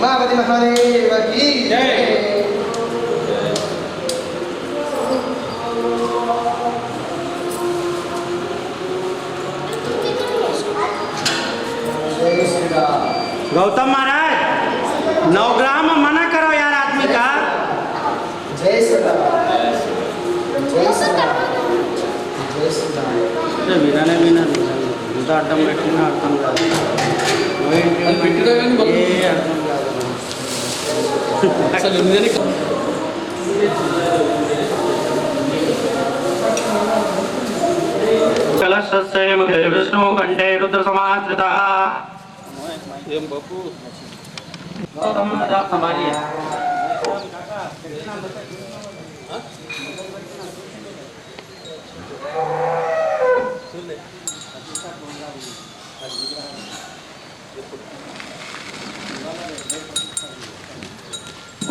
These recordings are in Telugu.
उमापति महादेव की जय। गौतम महाराज नवग्राम मना करो यार आदमी का। जय श्री राम जय श्री राम जय श्री राम। విననే వినదు ఇంత అడ్డం పెట్టినా అర్థం కాదు ఏ అర్థం కాదు అసలు కలశస్య విష్ణు కంఠే రుద్ర సమాశ్రిత ఏం బాపు हमारी है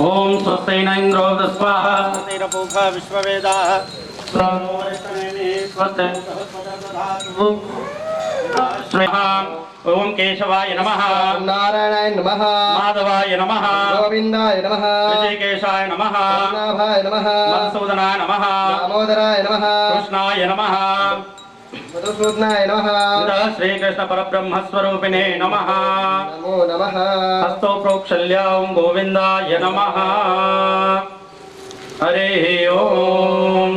ओम स्वस्ति न इंद्रो स्वाहा स्वस्तिरपूषा विश्ववेदाः स्वानो वरिष्ठनेमि स्वस्ति ओम केशवाय नमः नारायणाय नमः माधवाय नमः गोविंदाय नमः ऋषिकेशाय नमः नाभाय नमः मधुसूदनाय नमः दामोदराय नमः कृष्णाय नमः मधुसूदनाय नमः श्री कृष्ण परब्रह्म स्वरूपिणे नमः नमो नमः हस्तो प्रोक्षल्य ओम गोविंदाय नमः हरे ओम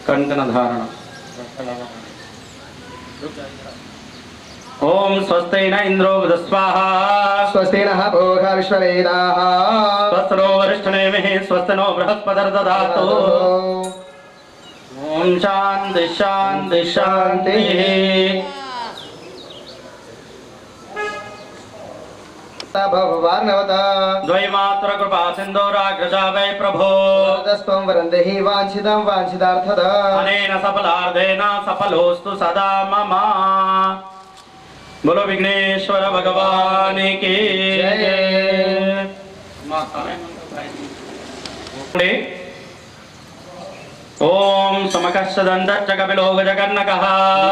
कंकण धारण ओम स्वस्ति न इंद्रो स्वाहा स्वस्ति नः पूषा विश्ववेदाः स्वस्ति वरिष्ठनेमिः स्वस्ति नो बृहस्पतिर्दधातु ओम शांति शांति शांति। द्वैमात्र कृपा सिंधुराग्रजा वै प्रभो तस्त्वं वरन्ते हि वाञ्छितं वाञ्छितार्थदा अनेन सफलार्धेन सफलोस्तु सदा मम। बोलो विघ्नेश्वर भगवान की जय। ఓం సమకస్సదంతచ్చ కపిలో గజకర్ణకః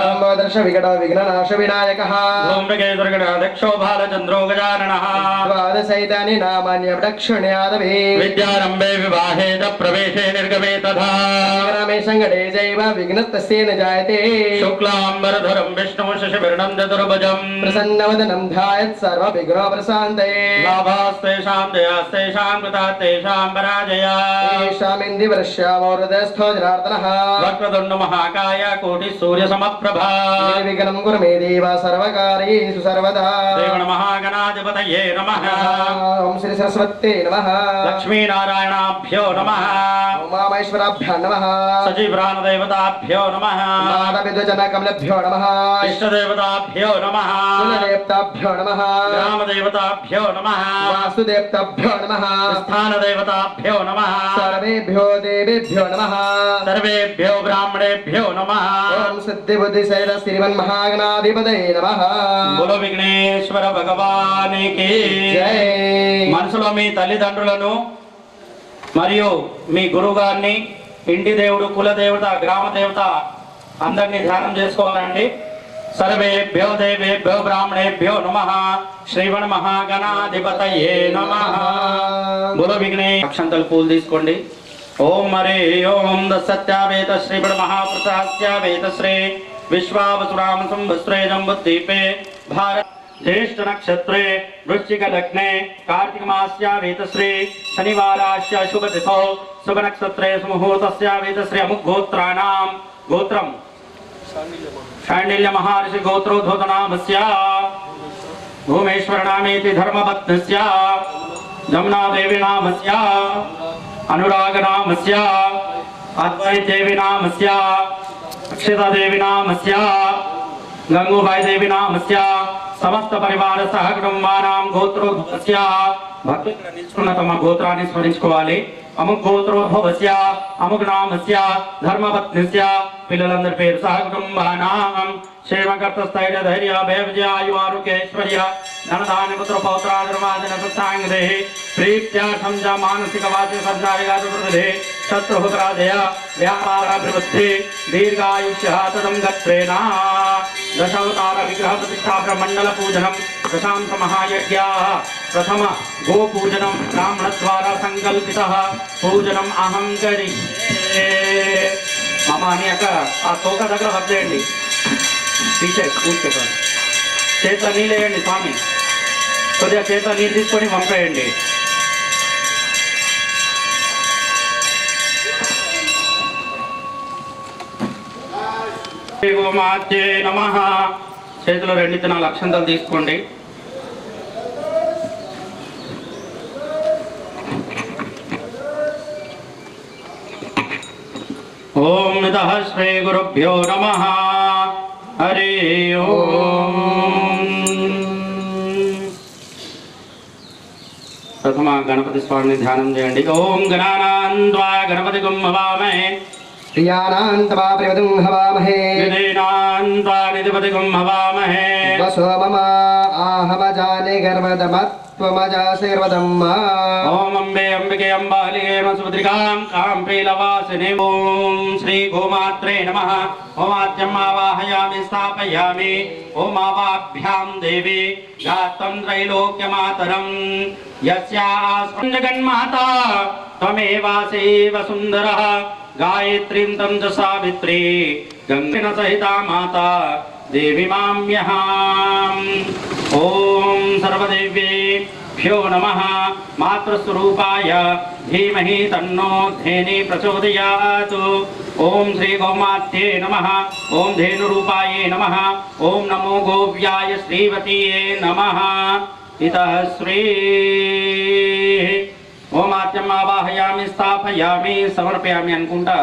లంబోదర్శ వికట విఘ్ననాశ వినాయకః ధూమ్రకేతుర్గణాధ్యక్షో బాలచంద్రో గజాననః ద్వాదశైతాని నామాన్యప్రదక్షిణ్యాదభి విద్యారంభే వివాహే చ ప్రవేశే నిర్గమే తథా సంగ్రామే సంగడే జైవ విఘ్నస్తస్యేన జాయతే శుక్లాంబరధరం విష్ణు శశివర్ణం చతుర్భుజం ప్రసన్నవదనం ధ్యాయత్ సర్వ విఘ్నోపశాంతయే లాభాస్తేషాం జయాస్తేషాం కృతాస్తేషాం పరాజయా ఏషామింది వృష్యామోహృదస్థో జనార్దనః వక్రతుండ మహాకాయ కోటి సూర్య సమప్రభా విఘ్నం కురు మే దేవ సర్వకార్యేషు సర్వదా శ్రీమణ మహాగణాధిపతయే నమః ఓం శ్రీ సరస్వతే నమః లక్ష్మీనారాయణాభ్యో నమః ఉమామేశ్వరాభ్యాం నమః సజీవ్రాణదేవతాభ్యో నమః నాదవిద్వజనకమలభ్యో నమః ఇష్టదేవతాభ్యో నమః కులదేవతాభ్యో నమః గ్రామదేవతాభ్యో నమః వాసుదేవతాభ్యో నమః స్థానదేవతాభ్యో నమః సర్వేభ్యో దేవేభ్యో నమః సర్వేభ్యో బ్రాహ్మణేభ్యో నమః ఓం సిద్ధిబుద్ధిశైల శ్రీమన్మహాగణాధిపతయే నమః బోలో విఘ్నేశ్వర భగవానికి జై. మనసులో మీ తల్లిదండ్రులను మరియు మీ గురువుగారిని ఇంటి దేవుడు కులదేవత గ్రామ దేవత అందరినీ ధ్యానం చేసుకోవాలండి. సర్వేభ్యో దేవేభ్యో బ్రాహ్మణేభ్యో నమః శ్రీమన్ మహాగణాధిపతయే నమః. బోలో విఘ్నే అక్షంతలు పూలు తీసుకోండి. ఓం హరే ఓం దత్సత్యావేత శ్రీమన్ మహాప్రసాద్యావేత శ్రీ విశ్వావసురామ సంవత్సరే జంబుద్వీపే భారత ज्येष्ठ नक्षत्रे वृश्चिक लग्ने कार्तिक मास्यावेतश्री शनिवारास्य शुभ तिथौ शुभ नक्षत्रे सुमुहूर्तस्यावेतश्री अमुक गोत्राणां गोत्रम शाण्डिल्य महर्षि गोत्रोद्भूतनामस्य भूमेश्वर नामेति धर्मपत्नस्य जमुना देवी नामस्य अनुराग नामस्य अद्वैत देवी नामस्य अक्षता देवी नामस्य गंगूबाई देवी नामस्य समस्त परिवार सह कुटुंबानां गोत्रोद्भवस्य भक्తులు ఇక్కడ నిల్చుకున్న తమ గోత్రాన్ని స్మరించుకోవాలి. అముక్ గోత్రోద్భవస్య అముక్ నామస్య ధర్మపత్నిస్య పిల్లలందరి పేరు సహ కుటుంబానాం క్షేమకర్త స్థైర్య ధైర్య భయ విజయ ఆయు ఆరోగ్య ఐశ్వర్య ధనధాన్య పుత్ర పౌత్రాధర్మాదిన సత్సాంగదే ప్రీత్యార్థం చ మానసిక వాచిక సంచారికాదువృద్ధి శత్రుహుపరాజయ వ్యాపారాభివృద్ధి దీర్ఘాయుష్య తదం గత్రేణ దశావతార విగ్రహ ప్రతిష్ఠా మండల పూజనం దశాంశ మహాయజ్ఞా ప్రథమ గో పూజనం బ్రాహ్మణ ద్వారా సంకల్పిత పూజనం అహం కరిష్యే. మమ అని అక్కడ ఆ తోక దగ్గర వద్దేయండి, తీసే కూర్చోండి. చేతిలో నీళ్ళు వేయండి స్వామి, కొద్దిగా చేతిలో నీళ్ళు తీసుకొని పంపేయండి. గోమాత్యే నమః. చేతిలో 2 తినాలి అక్షంతలు తీసుకోండి. ఓం నమః శ్రీ గురుభ్యో నమః. హరి ఓం. ప్రథమ గణపతి స్వామిని ధ్యానం చేయండి. ఓం గణానాన్వా గణపతి గుమ్మవామహే ప్రియానాంతమా ప్రియవతుం హవామహే విదేనాన్వా నిధిపతి గుమ్మవామహే వసో మమ ఆహమజానే గర్వదమత్వమజాసేర్వదమ్మ. ఓం అంబే అంబికే అంబాలికే సుభద్రికాం కాంపీలవాసిని. ఓం శ్రీ గోమాత్రే నమః. ఓమాద్యం ఆవాహయామి స్థాపయామి. ఓమావాభ్యాం దేవి గాత్రం త్రైలోక్యమాతరం యస్యాస్మన్ జగన్మాతా త్వమేవాసి వసుంధరః గాయత్రీం తం చ సావిత్రీ గంగిన సహితా మాతా దేవి మామ్యహాం. ఓం సర్వదేవ్యేభ్యో నమః. మాతృస్వరూపాయ ధీమహి తన్నో ధేని ప్రచోదయాత్. ఓం శ్రీ గోమాత్యే నమః. ఓం ధేనురూపాయే నమః. ఓం నమో గోవ్యాయ శ్రీవతీయే నమః. ఇతః శ్రీ ఓమాత్యం ఆవాహయామి స్థాపయామి సమర్పయామి అనుకుంటా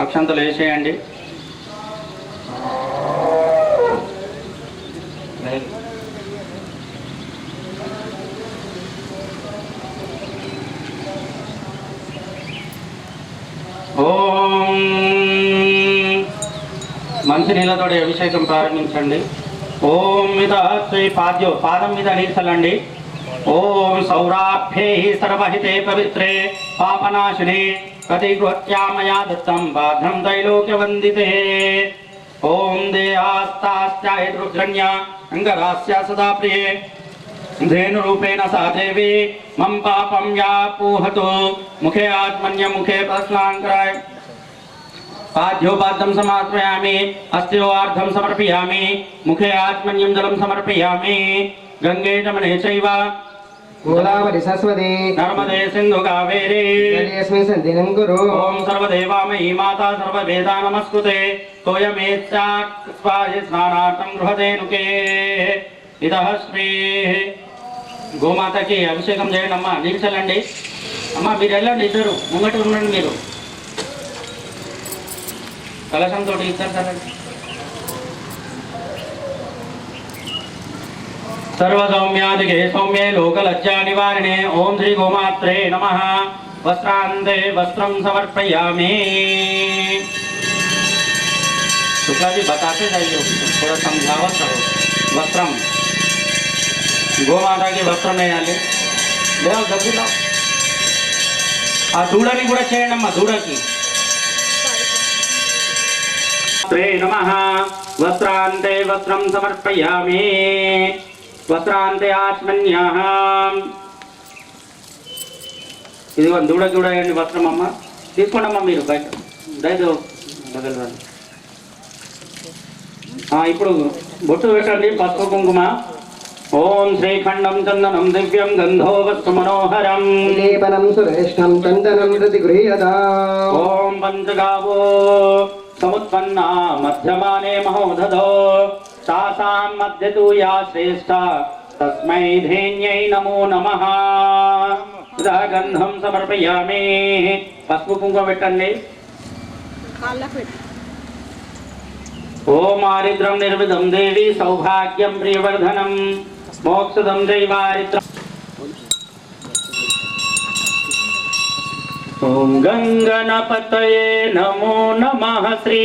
అక్షంతలు వేసేయండి. ఓం మంచినీళ్ళతో అభిషేకం ప్రారంభించండి. ఓం మీద శ్రీ పాదం మీద నీరు చల్లండి. ఓం సౌరాభ్యై సర్వహితే పవిత్రే పాపనాశినే कटिकृत्या मया दत्तं बाध्रं त्रैलोक्यवन्दिते ॐ देहास्तास्याय रुद्रण्या अङ्गरास्या सदा प्रिये धेनुरूपेण सा देवी मम पापं व्यापूहतु मुखे आत्मन्य मुखे प्रश्नाङ्कराय पाद्योपाद्यं समर्पयामि अस्योर्धं समर्पयामि मुखे आत्मन्यं जलं समर्पयामि गंगे जमने चैव गोदावरी सरस्वती नर्मदे सिन्धु कावेरी जलेऽस्मिन् सन्निधिं कुरु ओम सर्वदेवामयी माता सर्ववेदा नमस्कुते तोयमेत्स्यात् स्नानार्थं गृहधेनुके इतः श्री గోమాతకి అభిషేకం చేయండి అమ్మా. నిలిచలండి అమ్మా, మీరు వెళ్ళండి, ఇద్దరు ముంగట ఉండండి. మీరు కలశంతో ఇద్దరు చల్లండి. సర్వసౌమ్యాదికే సౌమ్యే లోకలజ్జా నివారిణే ఓం శ్రీ గోమాత్రే నమః. వస్త్రాంతే వస్త్రం సమర్పయామి. शुक्ला जी बताते जाइए, थोड़ा समझावत करो. वस्त्रम गो माता के वस्त्र में आले ले आओ, जल्दी लाओ. आ दूड़नी కూడా చేయండి అమ్మా, దూడకి. శ్రీ నమః. వస్త్రాంతే వస్త్రం సమర్పయామి. వస్త్రాంతే ఆత్మన్యాః. ఇదిగో దూడకి కూడా వేయండి వస్త్రం అమ్మ. తీసుకోండి అమ్మా, మీరు బయట దయతో వదలరండి. ఇప్పుడు బొట్టు పెట్టండి, పసుపు కుంకుమ. ఓం శ్రీఖండం చందనం దివ్యం గంధో వస్తు మనోహరం లేపనం సురేష్టం చందనం ప్రతి గృహ్యతాం. ఓం పంచగావో సముత్పన్నా మధ్యమానే మహోదధో తాసాం మధ్యతు యా శ్రేష్ఠ తస్మై ధేన్యై నమో నమః. గంధం సమర్పయామి. పసుపు కుంకుమ పెట్టండి. ఓం ఆరిద్రం నిర్విధం దేవి సౌభాగ్యం ప్రియవర్ధనం మోక్షదం దైవారిద్రం. ఓం గంగణపతయే నమో నమః. శ్రీ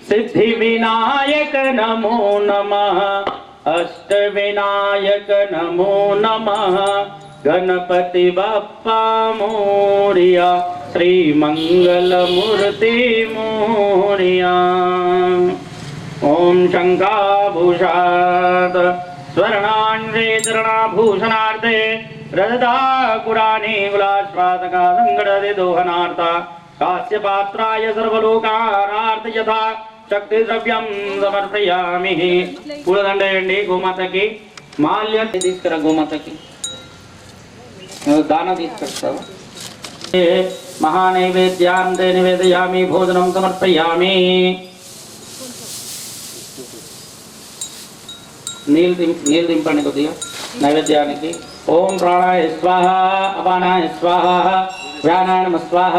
సిద్ధి వినాయక నమో నమః. అష్ట వినాయక నమో నమః. గణపతి బప్పా మోరియా. శ్రీ మంగళమూర్తి మోరియా. ఓం శంఖాభూషాత్ స్వర్ణాన్వేతరణాభూషణార్థే రజతాకురాణి గులాశ్వాతకా సంగడది దోహనార్థ కాస్యపాత్రాయ సర్వలోకానార్థ యథా శక్తి ద్రవ్యం సమర్పయామి. పూలదండ వేయండి గోమాతకి. మాల్యం తీసుకురా గోమాతకి. దాన తీసుకొస్తావా? మహానైవేద్యాంతే నివేదయామి. భోజనం సమర్పయామి. నీళ్ళు దింపండి కొద్దిగా నైవేద్యానికి. ఓం ప్రాణాయ స్వాహ, అపానాయ స్వాహ, వ్యానాయ నమః స్వాహ.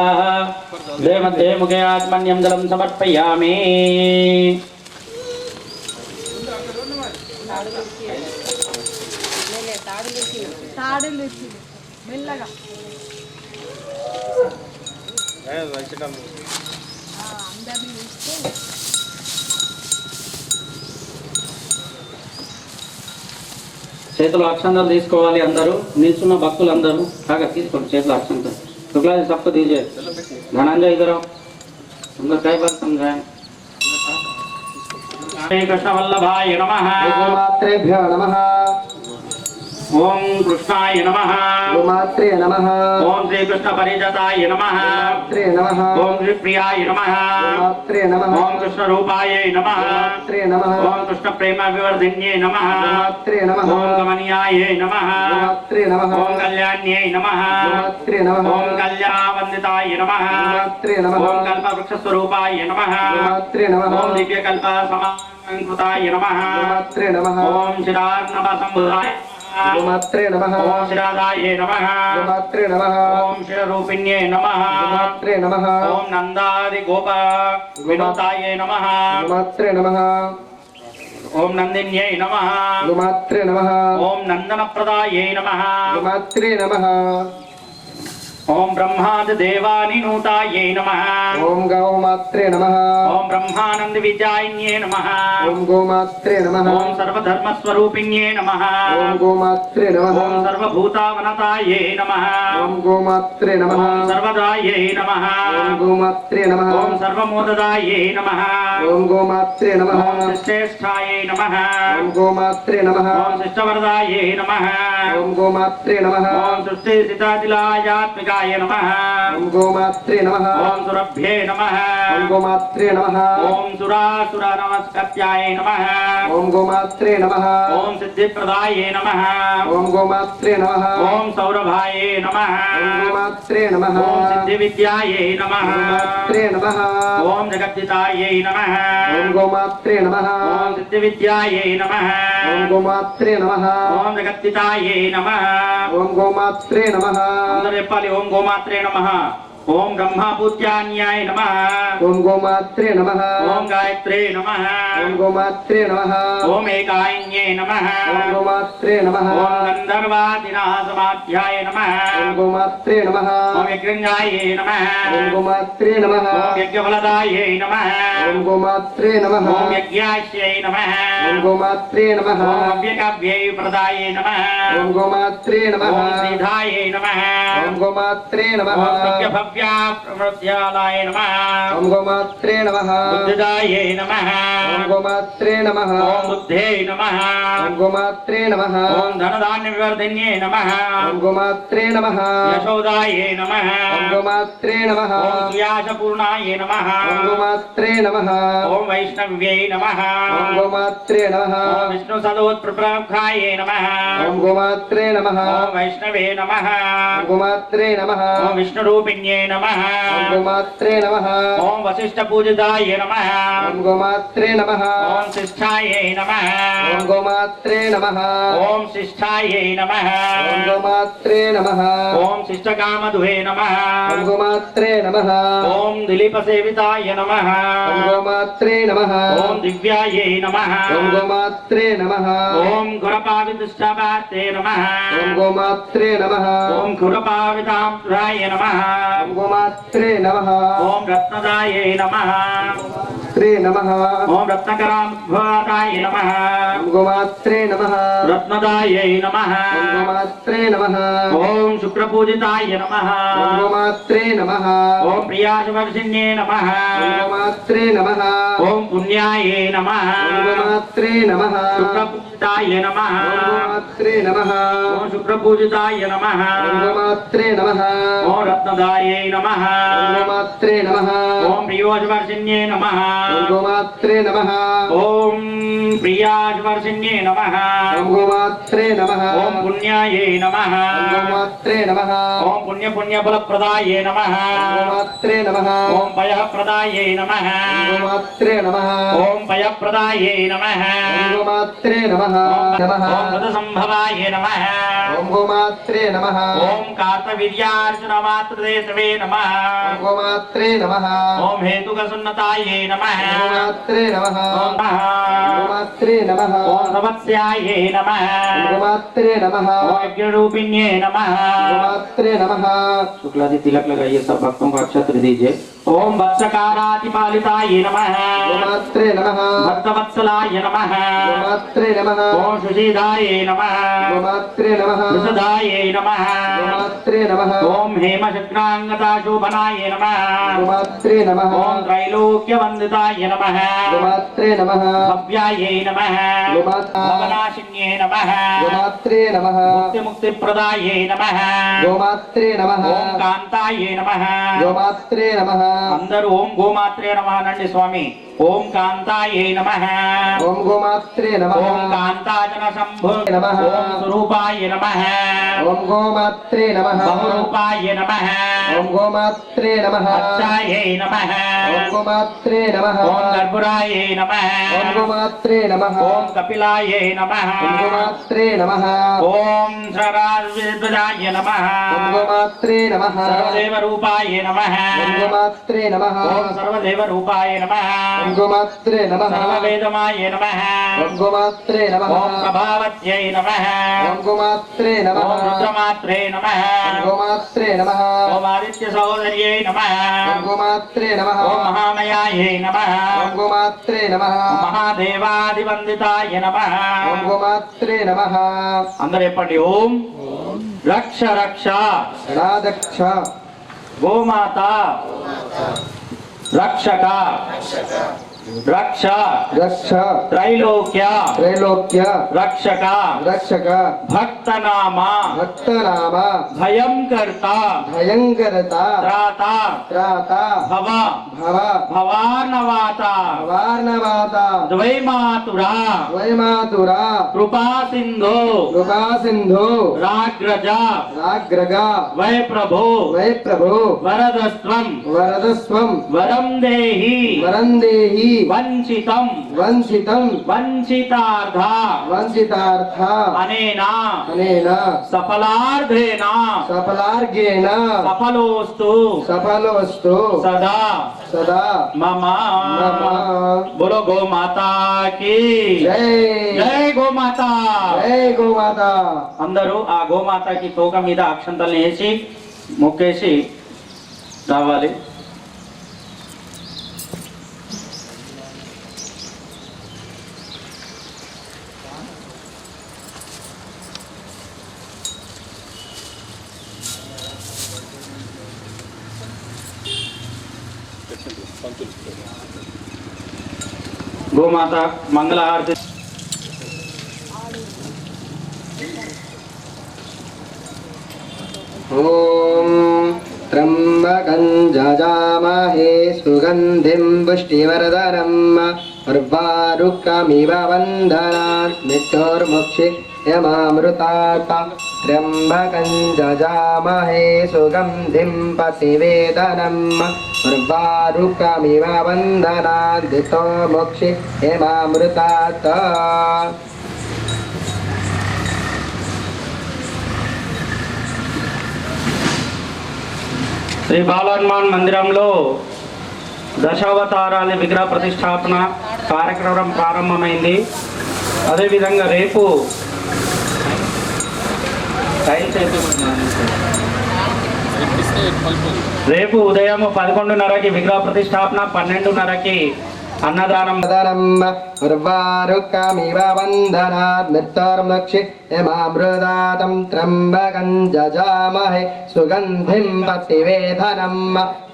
దే మధ్యే ముఖే ఆత్మన్యం జలం సమర్పయామి. చేతులు అక్షంతలు తీసుకోవాలి అందరూ. నిల్చున్న భక్తులు అందరూ కాగా తీసుకోండి చేతులు అక్షంతలు. शुक्ला जी सबको दीजिए. धनंजय इधर आओ, उनका कई बार समझाएं. श्री कृष्ण वल्लभाय नमः. गोमात्रेभ्यो नमः. ओम कृष्णाय नमः. गोमात्रे नमः. ओम श्री कृष्ण परिजताय नमः. गोमात्रे नमः. ओम श्री प्रियाय नमः. गोमात्रे नमः. ओम कृष्ण रूपाय नमः. गोमात्रे नमः. ओम कृष्ण प्रेम विवर्धिन्ये नमः. गोमात्रे नमः. ओम गमनीयाय नमः. गोमात्रे नमः. ओम कल्याण्ये नमः. गोमात्रे नमः. ओम कल्यावन्दिताय नमः. गोमात्रे नमः. ओम कल्पवृक्ष स्वरूपाय नमः. गोमात्रे नमः. ओम दिव्य कल्प समाकृताय नमः. गोमात्रे नमः. ओम शिरार्णव संभुताय गोमात्रे नमः. ओम शिरादाय नमः. गोमात्रे नमः. ओम शिररूपिण्ये नमः. गोमात्रे नमः. ओम नंदादि गोप विनोदाय नमः. गोमात्रे नमः. ओम नंदिन्ये नमः. गोमात्रे नमः. ओम नंदनप्रदाय नमः. गोमात्रे नमः. ఓం బ్రహ్మాది దేవాని నూతాయే నమః ఓం గౌమాత్రే నమః ఓం బ్రహ్మానంద విజాయిన్యే నమః ఓం గోమాత్రే నమః ఓం సర్వధర్మస్వరూపిణ్యే నమః ఓం గోమాత్రే నమః ఓం సర్వభూతావనతాయే నమః ఓం గోమాత్రే నమః ఓం సర్వదాయే నమః ఓం గోమాత్రే నమః ఓం సర్వమోదదాయే నమః ఓం గోమాత్రే నమః ఓం శిష్టేష్ఠాయే నమః ఓం గోమాత్రే నమః ఓం శిష్టవరదాయే నమః ఓం గోమాత్రే నమః ఓం సృష్టిస్థితాదిలాయాత్మికాయ నమః ఓం గోమాత్రే నమః ఓం సురభ్యే నమః ఓం గోమాత్రే నమః ఓం సురాసుర నమస్కత్యాయ నమః ఓం గోమాత్రే నమః ఓం సిద్ధిప్రదాయే నమః ఓం గోమాత్రే నమః ఓం సౌరభాయే నమః ఓం గోమాత్రే నమః ఓం సిద్ధివిద్యాయే నమః గోమాత్రే నమః ఓం జగద్దితాయే నమః ఓం గోమాత్రే నమః ఓం సిద్ధివిద్యాయే నమః ఓం గోమాత్రే నమః ఓం జగద్దితాయే నమః ఓం గోమాత్రే నమః అందరూ చెప్పాలి ఓం గోమాత్రే నమః ఓం బ్రహ్మభూత్యాన్యాయ నమః ఓం గోమాత్రే నమః ఓం గాయత్రే నమః ఓం గోమాత్రే నమః ఓం ఏకాయిన్యే నమః ఓం గోమాత్రే నమః ఓం గంధర్వాదినాసమాధ్యాయ నమః ఓం గోమాత్రే నమః ఓం యజ్ఞాయే నమః ఓం గోమాత్రే నమః ఓం యజ్ఞఫలదాయే నమః ఓం గోమాత్రే నమః ఓం యజ్ఞాశ్యై నమః ఓం గోమాత్రే నమః ఓం అవ్యకవ్యై ప్రదాయే నమః ఓం గోమాత్రే నమః ఓం శ్రీధాయే నమః ఓం గోమాత్రే నమః ఓం సత్యభవ్యా ప్రమృత్యాలాయ నమః ఓం గోమాత్రే నమః బుద్ధిదాయే నమః ఓం గోమాత్రే నమః ఓం బుద్ధే నమః ఓం గోమాత్రే నమః ఓం ధనధాన్య వివర్ధన్యే నమః ఓం గోమాత్రే నమః యశోదాయే నమః ఓం గోమాత్రే నమః ఓం సుయాసపూర్ణాయే నమః ఓం గోమాత్రే నమః ఓం వైష్ణవ్యై నమః ఓం గోమాత్రే నమః ఓం విష్ణు సదోత్ప్రప్రభాయే నమః ఓం గోమాత్రే నమః ఓం వైష్ణవే నమః ఓం గోమాత్రే నమః ఓం విష్ణురూపిణ్యే నమః ఓం గోమాత్రే నమః ఓం వశిష్ఠ పూజితాయ నమః ఓం గోమాత్రే నమః ఓం శిష్టాయే నమః ఓం గోమాత్రే నమః ఓం శిష్టాయే నమః ఓం గోమాత్రే నమః ఓం శిష్టకామధుహే నమః ఓం గోమాత్రే నమః ఓం దిలీపసేవితాయ నమః ఓం గోమాత్రే నమః ఓం దివ్యాయే నమః ఓం గోమాత్రే నమః ఓం గురపావిదుష్టపాతే నమః ఓం గోమాత్రే నమః ఓం గురపావితాంప్రాయ నమః ఓం గోమాత్రే నమః ఓం రత్నదాయే నమః శ్రీ నమః ఓం రత్నకరాంభాతాయ నమః ఓం గోమాత్రే నమః రత్నదాయే నమః ఓం గోమాత్రే నమః ఓం శుక్రపూజితాయ నమః ఓం గోమాత్రే నమః ఓం ప్రియాశవర్షిణ్యే నమః ఓం గోమాత్రే నమః ఓం పుణ్యాయే నమః ఓం గోమాత్రే నమః శుక్రపూజితాయ నమః ఓం గోమాత్రే నమః ఓం శుక్రపూజితాయ నమః ఓం గోమాత్రే నమః ఓం రత్నదాయే నమః ఓం గోమాత్రే నమః ఓం ప్రియోశవర్షిణ్యే నమః ఓం గోమాత్రే నమః ఓం ప్రియాశవర్షిణ్యే నమః ఓం గోమాత్రే నమః ఓం పుణ్యాయే నమః ఓం గోమాత్రే నమః ఓం పుణ్యఫలప్రదాయే నమః ఓం గోమాత్రే నమః ఓం భయప్రదాయే నమః ఓం గోమాత్రే నమః ఓం భయప్రదాయే నమః ఓం గోమాత్రే నమః నమః ఓం మృతసంభవాయ నమః ఓం గోమాత్రే నమః ఓం కార్తవీర్యార్జున మాతృదేశవే నమః ఓం గోమాత్రే నమః ఓం హేతుకసున్నతాయే నమః ఓం గోమాత్రే నమః ఓం ఓం గోమాత్రే నమః ఓం సమత్స్యాయే నమః ఓం గోమాత్రే నమః ఓం यज्ञरूपिण्ये नमः ఓం గోమాత్రే నమః शुक्ला जी तिलक लगाइए सब भक्तों को अक्षत्र दीजिए ओम वत्सकारातिपालिताय नमः గోమాత్రే నమః भक्तवत्सलाय नमः గోమాత్రే నమః ओम सुशीदाय नमः గోమాత్రే నమః विशदाय नमः గోమాత్రే నమః ओम हेमशक्रांगताशोभनाय नमः గోమాత్రే నమః ओम त्रैलोक्यवन्दिताय नमः గోమాత్రే నమః भव्याय नमः भवनाशिन्ये नमः గోమాత్రే నమః मुक्तिप्रदाय नमः గోమాత్రే నమః ओम कांताय नमः గోమాత్రే నమః అందరూ ఓం గోమాత్రే నమః అనండి స్వామి ఓం కాంతాయే నమః ఓం గోమాత్రే నమః ఓం కాంతాజన శంభో నమః ఓం స్వరూపాయ నమః ఓం గోమాత్రే నమః బహురూపాయ నమః ఓం గోమాత్రే నమః అచ్చాయే నమః ఓం గోమాత్రే నమః ఓం గర్భురాయే నమః ఓం గోమాత్రే నమః ఓం కపిలాయే నమః ఓం గోమాత్రే నమః ఓం సరాజ్వజాయ నమః ఓం గోమాత్రే నమః సర్వదేవ రూపాయ నమః ఓం గోమాత్రే నమః ఓం సర్వదేవ రూపాయ నమః ఓం ओम गोमात्रे नमः सर्ववेदमाये नमः ओम गोमात्रे नमः ओम प्रभावत्यै नमः ओम गोमात्रे नमः ओम रुद्रमात्रे नमः ओम गोमात्रे नमः ओम आदित्य सहोदर्यै नमः ओम गोमात्रे नमः ओम महामयायै नमः ओम गोमात्रे नमः ओम महादेवादिवन्दिताय नमः ओम गोमात्रे नमः అందరూ చెప్పండి ఓం రక్ష రక్ష गणाध्यक्ष గోమాత రక్షక రక్ష रक्ष త్రైలోక్య त्रैलोक्य రక్షక रक्षक భక్తనామ भक्तनाम భయంకర్త भयंकरता త్రాత त्राता భవ भव భవార్ణవాత वार्णवाता ద్వైమాతురా वैमातुरा కృపా సింధో कृपा सिंधु రాగ్రజ राग्रग వై ప్రభో वै प्रभु వరదస్త్వం वरदस्वं వరం దేహి वरंदेहि వంచితం वंचितं వంచితార్థ वंचितार्थ అనేన अनेन సఫలార్థేన सफलार्घेन సఫలోస్తు सफलोऽस्तु సదా सदा మమ मम బోలో గో మాతా కి जय జై గోమాత जय गोमाता అందరూ ఆ గోమాతకి తోక మీద అక్షంతల్ని వేసి మొక్కేసి రావాలి. గోమాత మంగళహారతి. ॐ त्र्यम्बकं जजामहे सुगन्धिं पुष्टिवर्धनम् उर्वारुकमिव वन्दनात् मृत्युर्मुक्षीयमामृतात् त्र्यम्बकं जजामहे सुगन्धिं पतिवेदनम् उर्वारुकमिव वन्दनात् मृत्युर्मुक्षीयमामृतात् శ్రీ బాలహనుమాన్ మందిరంలో దశావతారాల విగ్రహ ప్రతిష్టాపన కార్యక్రమం ప్రారంభమైంది. అదేవిధంగా రేపు ఉదయం 11:30కి విగ్రహ ప్రతిష్టాపన, 12:30కి అన్నదానం. उर्वारुकमिव वन्दनात् मृत्युर्मुक्षीयमामृतात् त्र्यम्बकं जजामहे सुगन्धिं पतिवेदनम्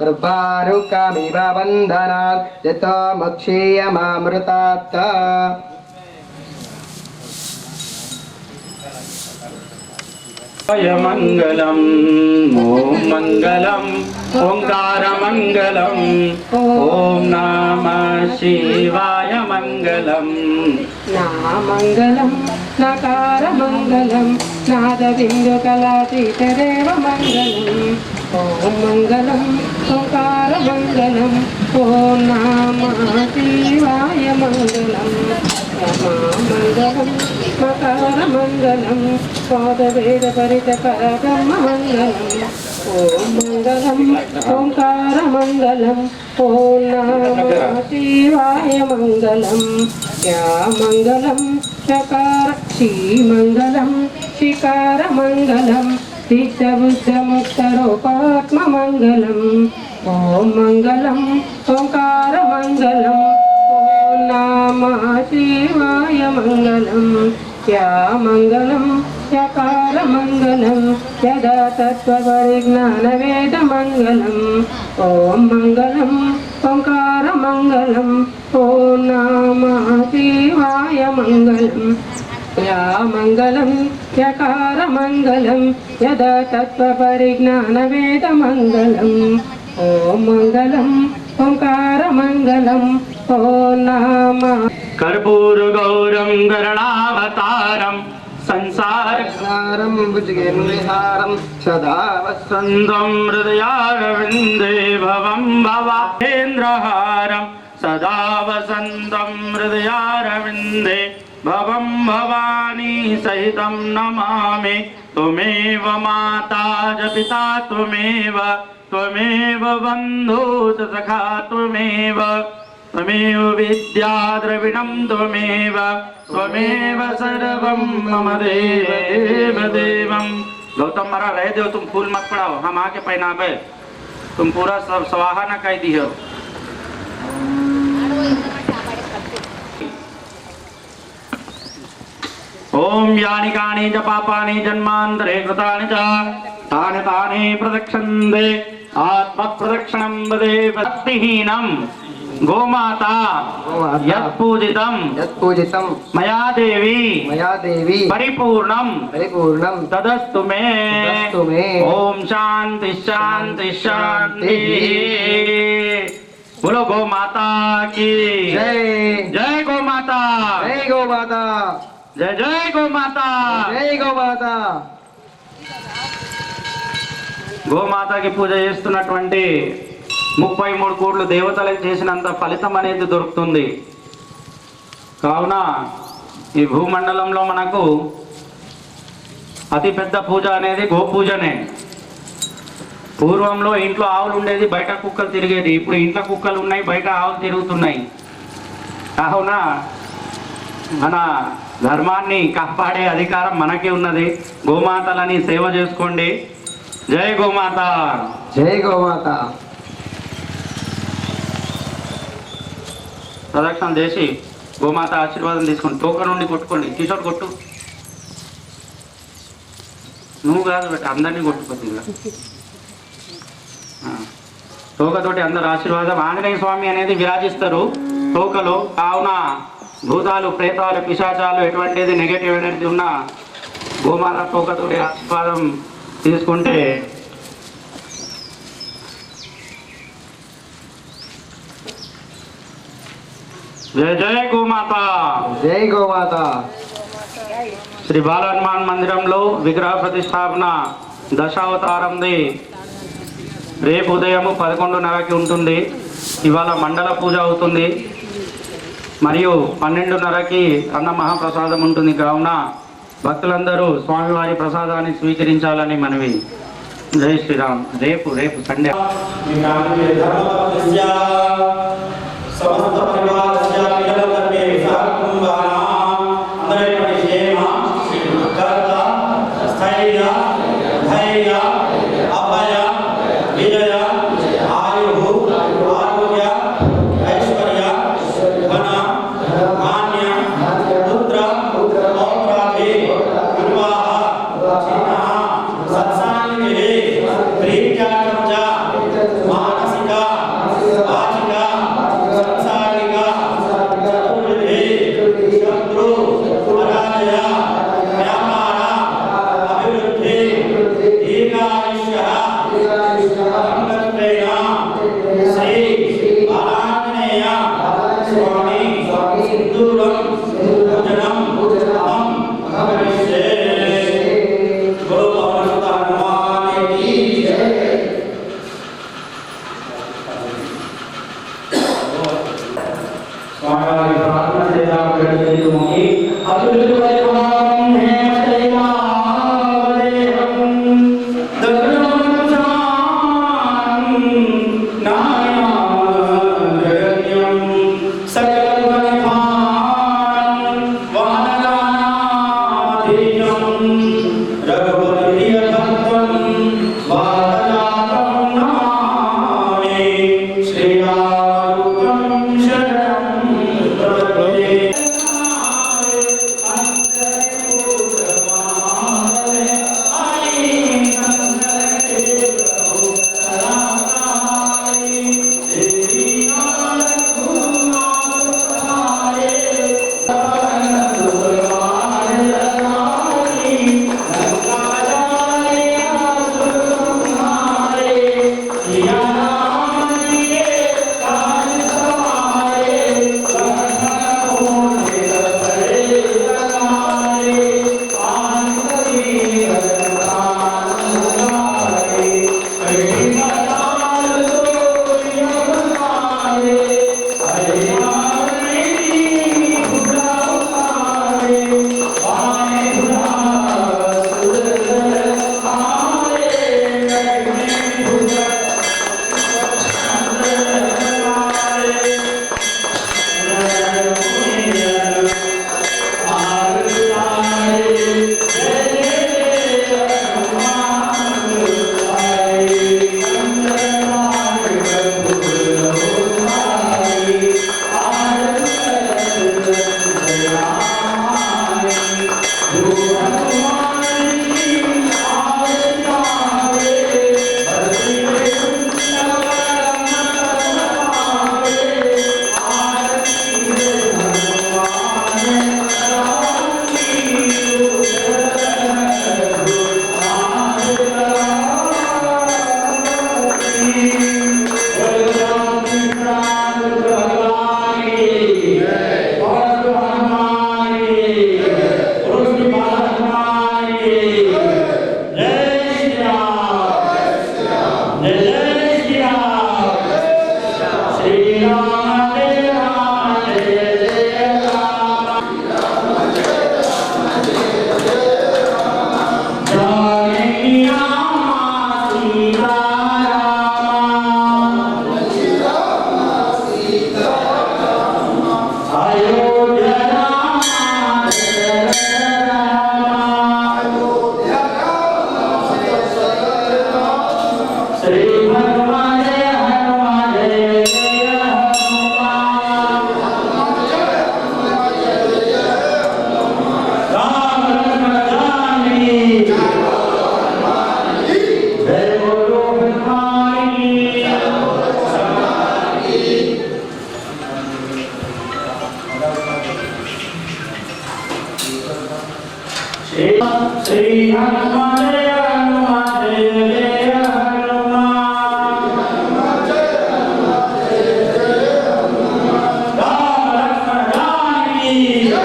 उर्वारुकमिव वन्दनात् मृत्युर्मुक्षीयमामृतात् మంగళం ఓం మంగళం ఓంకార మంగళం ఓం నమః శివాయ మంగళం నామంగళం నకార మంగళం నాద బిందు కళాతీతదేవ మంగళం ఓం మంగళం ఓంకార మంగళం ఓం నమః శివాయ మంగళం మంగళం మకార మంగళం పాదవేద పరిత పరబ్రహ్మ మంగళం ఓం మంగళం ఓంకార మంగళం ఓం నమః శివాయ మంగళం యా మంగళం చకార శ్రీమంగళం శికార మంగళం సిద్ధబుద్ధముక్తరూపాత్మ మంగళం ఓం మంగళం ఓంకార మంగళం ఓం నమః శివాయ మంగళం యా మంగళం యకార మంగళం యదా తత్వపరిజ్ఞాన వేద మంగళం ఓం మంగళం ఓంకార మంగళం ఓం నమః శివాయ మంగళం యా మంగళం యకార మంగళం యదా తత్వపరిజ్ఞాన వేద మంగళం ఓం మంగళం ఓంకార మంగళం ఓం నమః కర్పూర గౌరం గరుడావతారం సంసారం भुजगेन्द्रहारं सदा సందం హృదయారవిందే భవం భవేంద్రహారం సదా వసంతం హృదయారవిందే భవం భవానీ సహితం నమామి త్వమేవ మాతా చ పితా త్వమేవ త్వమేవ బంధూ చ సఖా త్వమేవ त्वमेव विद्या द्रविणं त्वमेव त्वमेव सर्वं मम देव देव देवं। गौतम महाराज रह दो, तुम फूल मत पड़ाओ, हम आके पहनावे, तुम पूरा सब स्वाहा न कह दी हो। ओम यानि कानि च पापानि जन्मान्तरे कृतानि च तानि तानि प्रदक्षन्ते आत्मप्रदक्षिणं वदे। भक्तिहीनं गोमाता यत्पूजितं मया देवी परिपूर्णं तदस्तु मे। ओम शांति शांति शांति। बोलो गौ माता की जय। जय गौ माता, जय गौ माता, जय जय गौ माता, जय गौ माता। గోమాతకి పూజ చేస్తున్నటువంటి 33 కోట్ల దేవతలకు చేసినంత ఫలితం అనేది దొరుకుతుంది. కావున ఈ భూమండలంలో మనకు అతి పెద్ద పూజ అనేది గోపూజనే. పూర్వంలో ఇంట్లో ఆవులు ఉండేది, బయట కుక్కలు తిరిగేది. ఇప్పుడు ఇంట్లో కుక్కలు ఉన్నాయి, బయట ఆవులు తిరుగుతున్నాయి. కావున మన ధర్మాన్ని కాపాడే అధికారం మనకే ఉన్నది. గోమాతలని సేవ చేసుకోండి. జై గోమాత, జై గోమాత. ప్రదక్షిణ చేసి గోమాత ఆశీర్వాదం తీసుకోండి. తోక నుండి కొట్టుకోండి. కిషోర్ కొట్టు, నువ్వు కాదు బట్ అందరినీ కొట్టుకోతుంది. తోకతోటి అందరు ఆశీర్వాదం. ఆంజనేయ స్వామి అనేది విరాజిస్తారు తోకలో. కావున భూతాలు, ప్రేతాలు, పిశాచాలు ఎటువంటిది నెగటివ్ ఎనర్జీ ఉన్నా గోమాత తోకతోటి ఆశీర్వాదం తీసుకుంటే జయ జయ గోమాత, జై గోమాత. శ్రీ బాల హనుమాన్ మందిరంలో విగ్రహ ప్రతిష్టాపన దశావతారంది రేపు ఉదయం 11:30కి ఉంటుంది. ఇవాళ మండల పూజ అవుతుంది మరియు 12:30కి అన్న మహాప్రసాదం ఉంటుంది. కావున భక్తులందరూ స్వామివారి ప్రసాదాన్ని స్వీకరించాలని మనవి. జై శ్రీరామ్. రేపు సండే श्री हनुमान जय हनुमान जय जय हनुमान। राम लक्ष्मण जानकी जय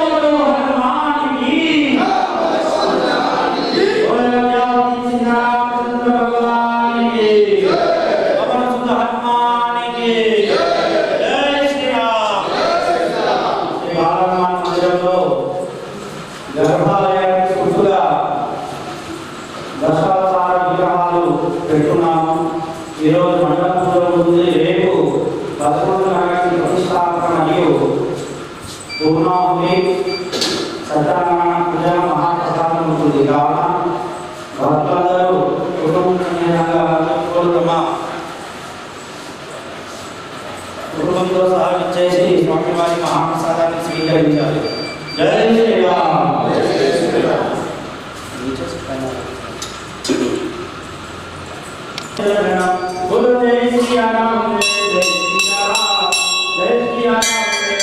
बोलो हनुमान की। बोलो जाति रामचंद्र भगवान की। पवन सुत हनुमान की जय श्री राम। श्री हनुमान मंदिर గర్భాలయానికి చుట్టూగా దశావతార విగ్రహాలు పెట్టున్నాము. ఈరోజు మండపంలో ఉంది. రేపు 11 గంటలకి ప్రతిష్టాపన మరియు పూర్ణాహుతి సత్యనారాయణ పూజ మహాప్రసాదం ఉంటుంది. కావున భక్తులందరూ కుటుంబంతో సహా విచ్చేసి స్వామివారి మహాప్రసాదాన్ని స్వీకరించాలి. జై శ్రీరామ్. बोलो जय सिया राम जय सिया राम जय सिया राम जय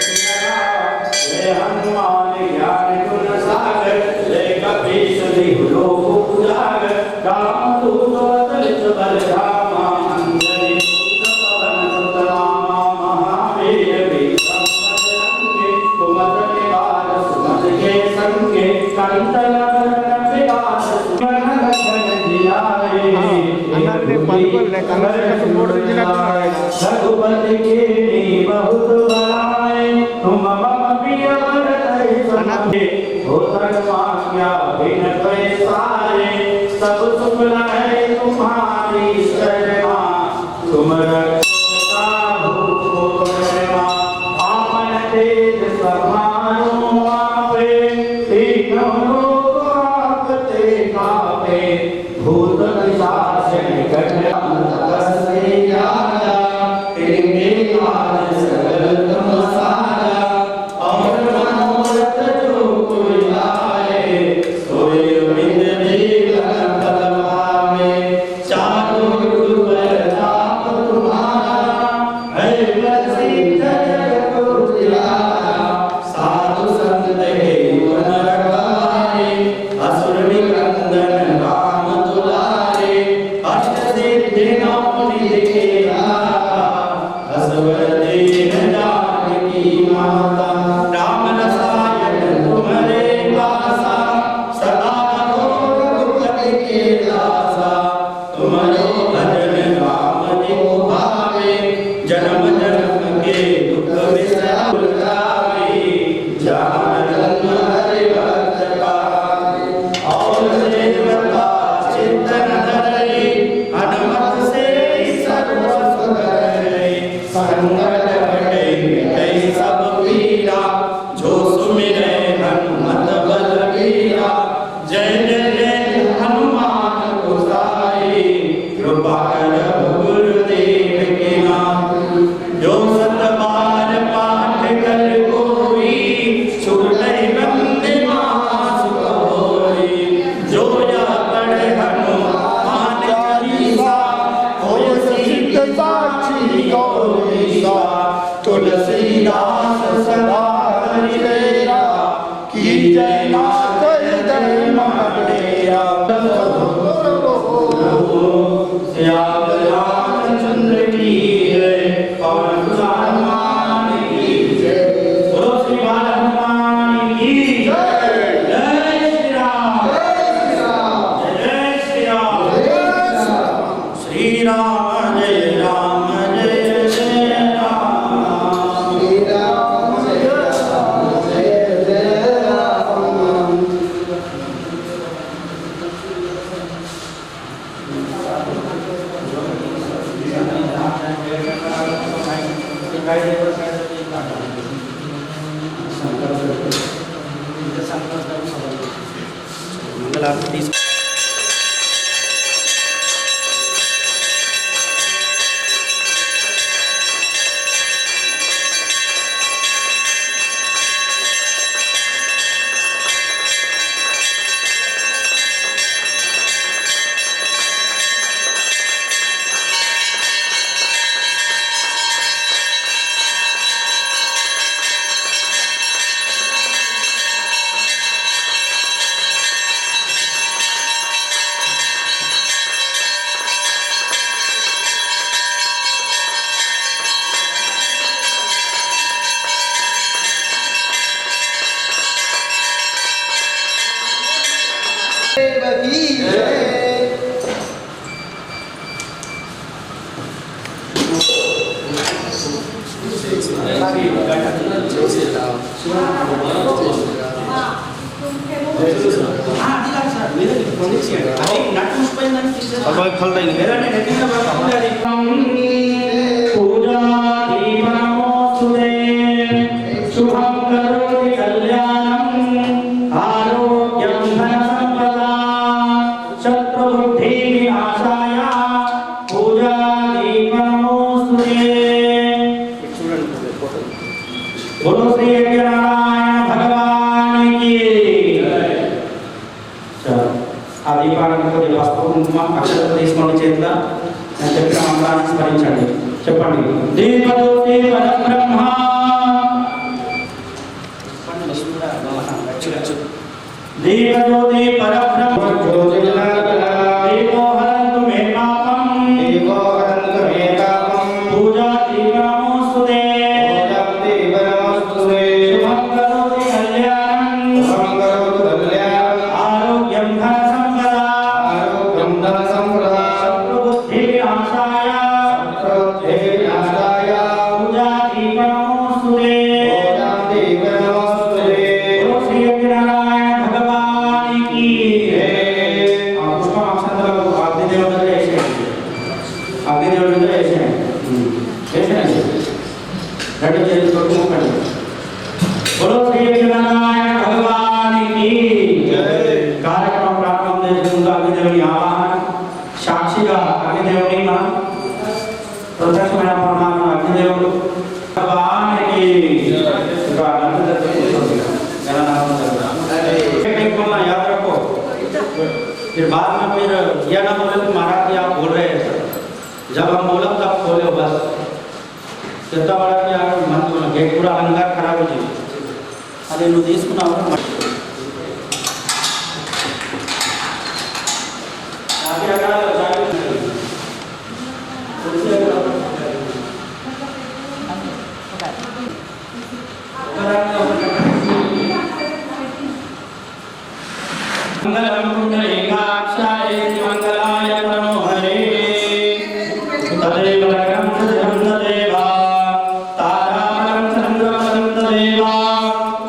सिया राम। जय हनुमान ज्ञान गुण सागर जय कपीश तिहु लोक उजागर। रामदूत अतुलित बल धामा अंजनी पुत्र पवन सुत नामा। महावीर विक्रम बजरंगी कुमति निवार सुमति के संगे। कंचन बरन विराज सुमन लखन जियाए। रघुपति के बहुत बड़ाए तुम मम प्रिय भरत सुमते। होतन मांग्या बिन पैसारे सब सुख लहे तुम्हारी शरणा। तुम रक्षता भूषणा आपन तेज समारो आपे। तीनों लोक आपते कापे भूत पिशाच निकट तुलसीदास सदा हरिरा की जय नाथ हृदय महाडेरा। श्याम रामचंद्र की जय पवन हनुमान की जय। बोलो श्री हनुमान की जय। जय श्री राम जय श्री राम श्री राम जय राम जय जय राम। श्री राम जय राम जय जय राम। मंगल पूजा दीपनमोस्तुते शुभं करोति कल्याणं आरोग्यं धनसम्पदा शत्रुबुद्धिविनाशाय पूजा दीपनमोस्तुते बोलो श्री नारायण भगवान की ఆ దీపానికి పసుపు కుంకుమ అక్షతలు తీసుకోండి చేతిలో నేను చెప్పిన మంత్రాన్ని స్మరించండి చెప్పండి దీపజ్యోతి పరబ్రహ్మ దీపజ్యోతి పరబ్రహ్మ దీపో హరంతు మే పాపం పూజా దీపనమోస్తుతే శుభం కరోతి కళ్యాణం ఆరోగ్యం కార్యక్రమం ప్రారంభం చేసుకుంటూ అగ్నిదేవుని ఆవాహన సాక్షిగా అగ్నిదేవుని మనం ప్రత్యక్షమైన పరమాత్మ అగ్నిదేవుడు భగవానికి याद रखो फिर बाद में फिर यह ना बोले कि महाराज जी आप बोल रहे हैं जब हम बोला तब बोले बस कितना बड़ा कि यार मन गेट पूरा अलंकार खराब हो जाए अरे नु తీసుకున్నావు आगे अगर मंगलम पुंडरीकाक्षाय मंगलाय मनोहरे तदेव लग्नं तदेवा ताराबलं चन्द्रबलं तदेवा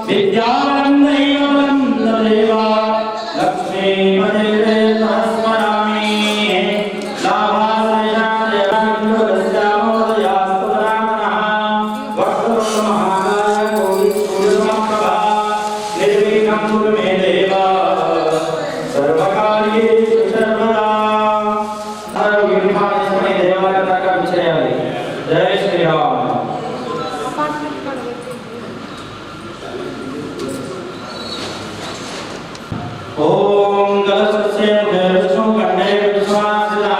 विद्याबलं दैवबलं तदेवा लक्ष्मीपदे तस्मरामि लाभाश्रयामोदयास्तुरामनः वक्रतुण्डमहाकाय कोटिसूर्यसमप्रभा निर्विघ्नं कुरु मे देव सर्वकार्येषु सर्वदा आरोग्यविभागस्मि देवालयतः विचयामि जय श्री राम ओम कलशस्य विष्णु कंडे विश्वासिता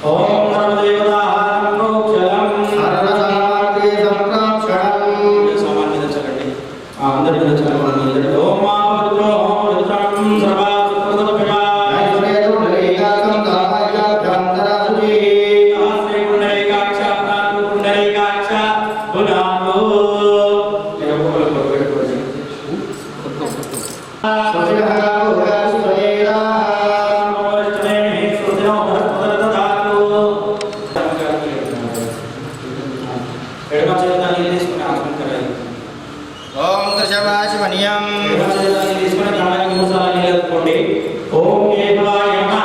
ओम सर्वदेवताहारं प्रोक्षणं सर्वसमाप्तिः संप्रोक्षणं सामान మీద చలండి అందరి మీద చలండి ఓం మావృత్రో రుద్రం సర్వాసుకృతపివా ఐశ్వర్యో ధైర్యాకం దామయాభ్యంతరాసుచి ఆశ్రే పుండరీకాక్ష ప్రాణు పుండరీకాక్ష పునాతో ओम दशवाशिवनियम ओम केतवाय नमः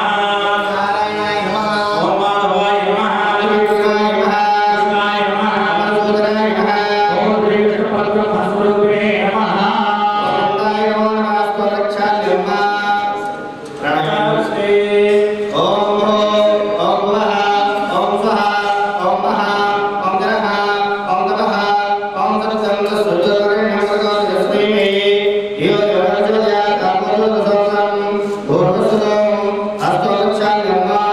नारायणाय नमः ओम माधवाय नमः कृष्णाय नमः कृष्णाय नमः मधुसूदनाय नमः ओम श्री कृष्णपरब्रह्मस्वरूपिणे नमः ओंकाय नमो नमः स्वरक्षाय नमः प्रणतस्ते ओम ओम वः ओम स्वः ओम मः ओम गणः ओम तपः ओम सत्संग सुजोरे नमस्कार यस्मै यो योगजया तापरो दसं भूर्भुवस्सुतं अस्तोक्षाय नमः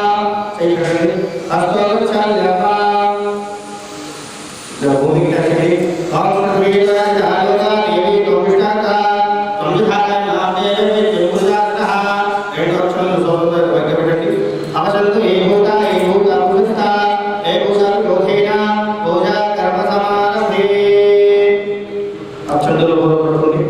अस्तोक्षाय नमः भूमि का ओम पृथ्वी जालोकानि అక్షంతలు పట్టుకోండి.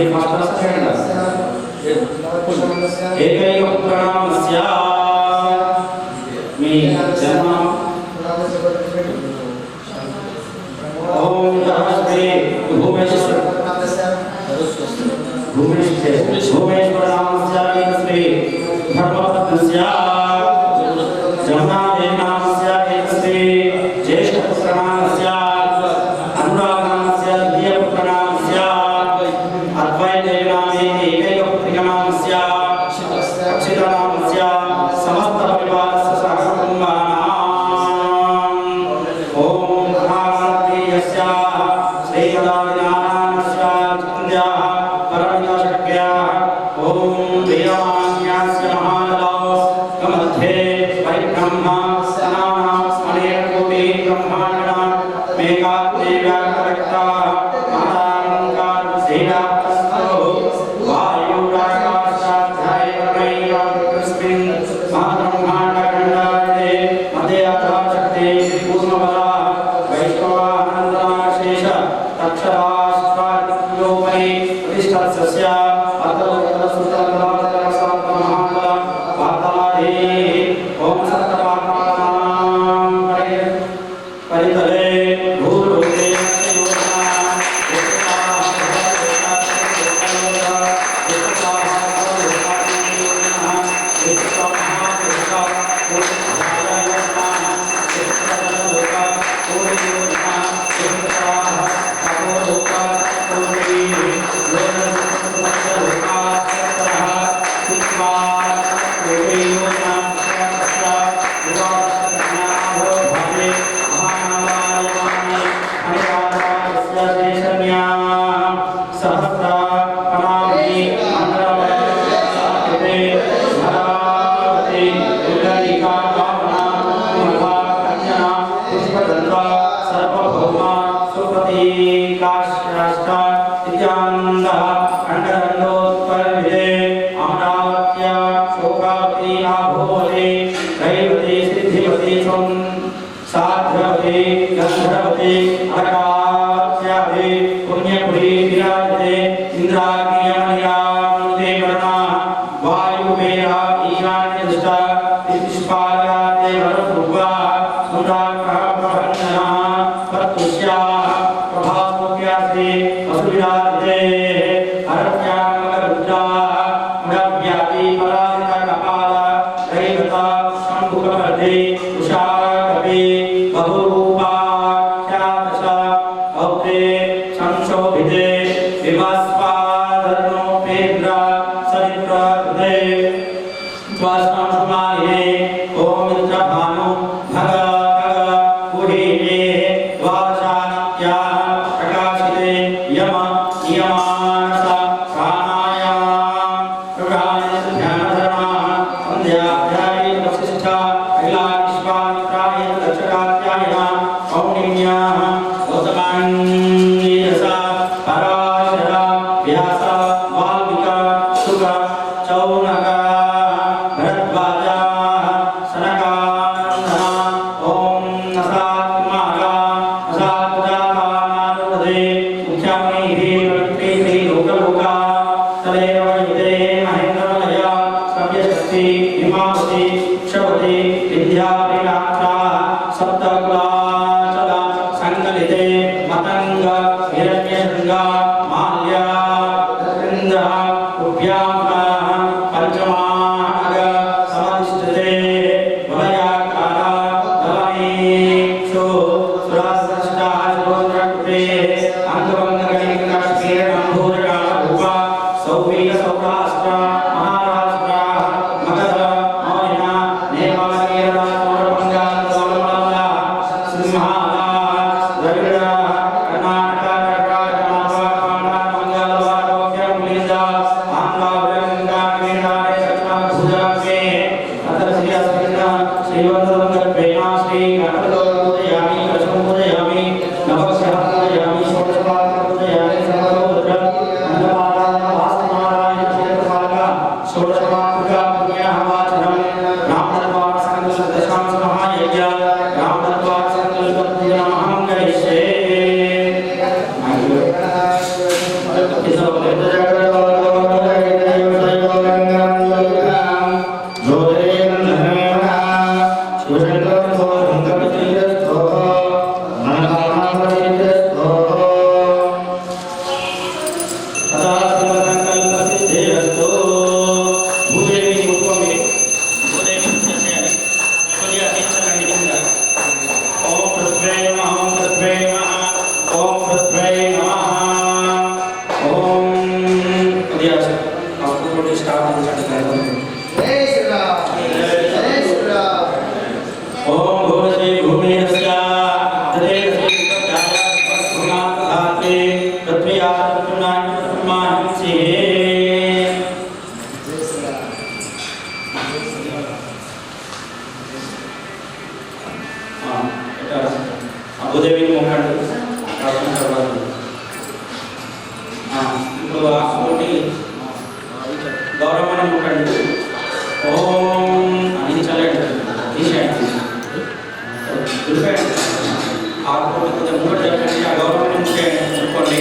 Maharaja, Maharaja, Maharaja, సదా సర్వసంకల్ప సిద్ధిరస్తు. భూదేవిని ముట్టుకోండి. భూదేవిని చేసేయాలి. కొద్దిగా తీర్చండి కింద. ఓం పృథ్వే నమః, ఓం పృథ్వే నమః, ఓం పృథ్వే నమః. ఓం కొద్దిగా అప్పుడు స్టార్ట్ చేయండి. జై శ్రీరామ్ జై శ్రీరామ్. ఓం భూమసి భూమిరస్య తదేవ ధాతే పృథ్వ్యా పృథ్వీనాని పృథ్వమాంసి. భూదేవిని మొక్కండి. ఇప్పుడు ఆకుని గౌరవాన్ని మొక్కండి. ఓం అని చల్లండి. తీసేయండి. ఆకుని కొంచెం మూడు చెప్పండి. ఆ గౌరవాన్ని ముక్కోండి.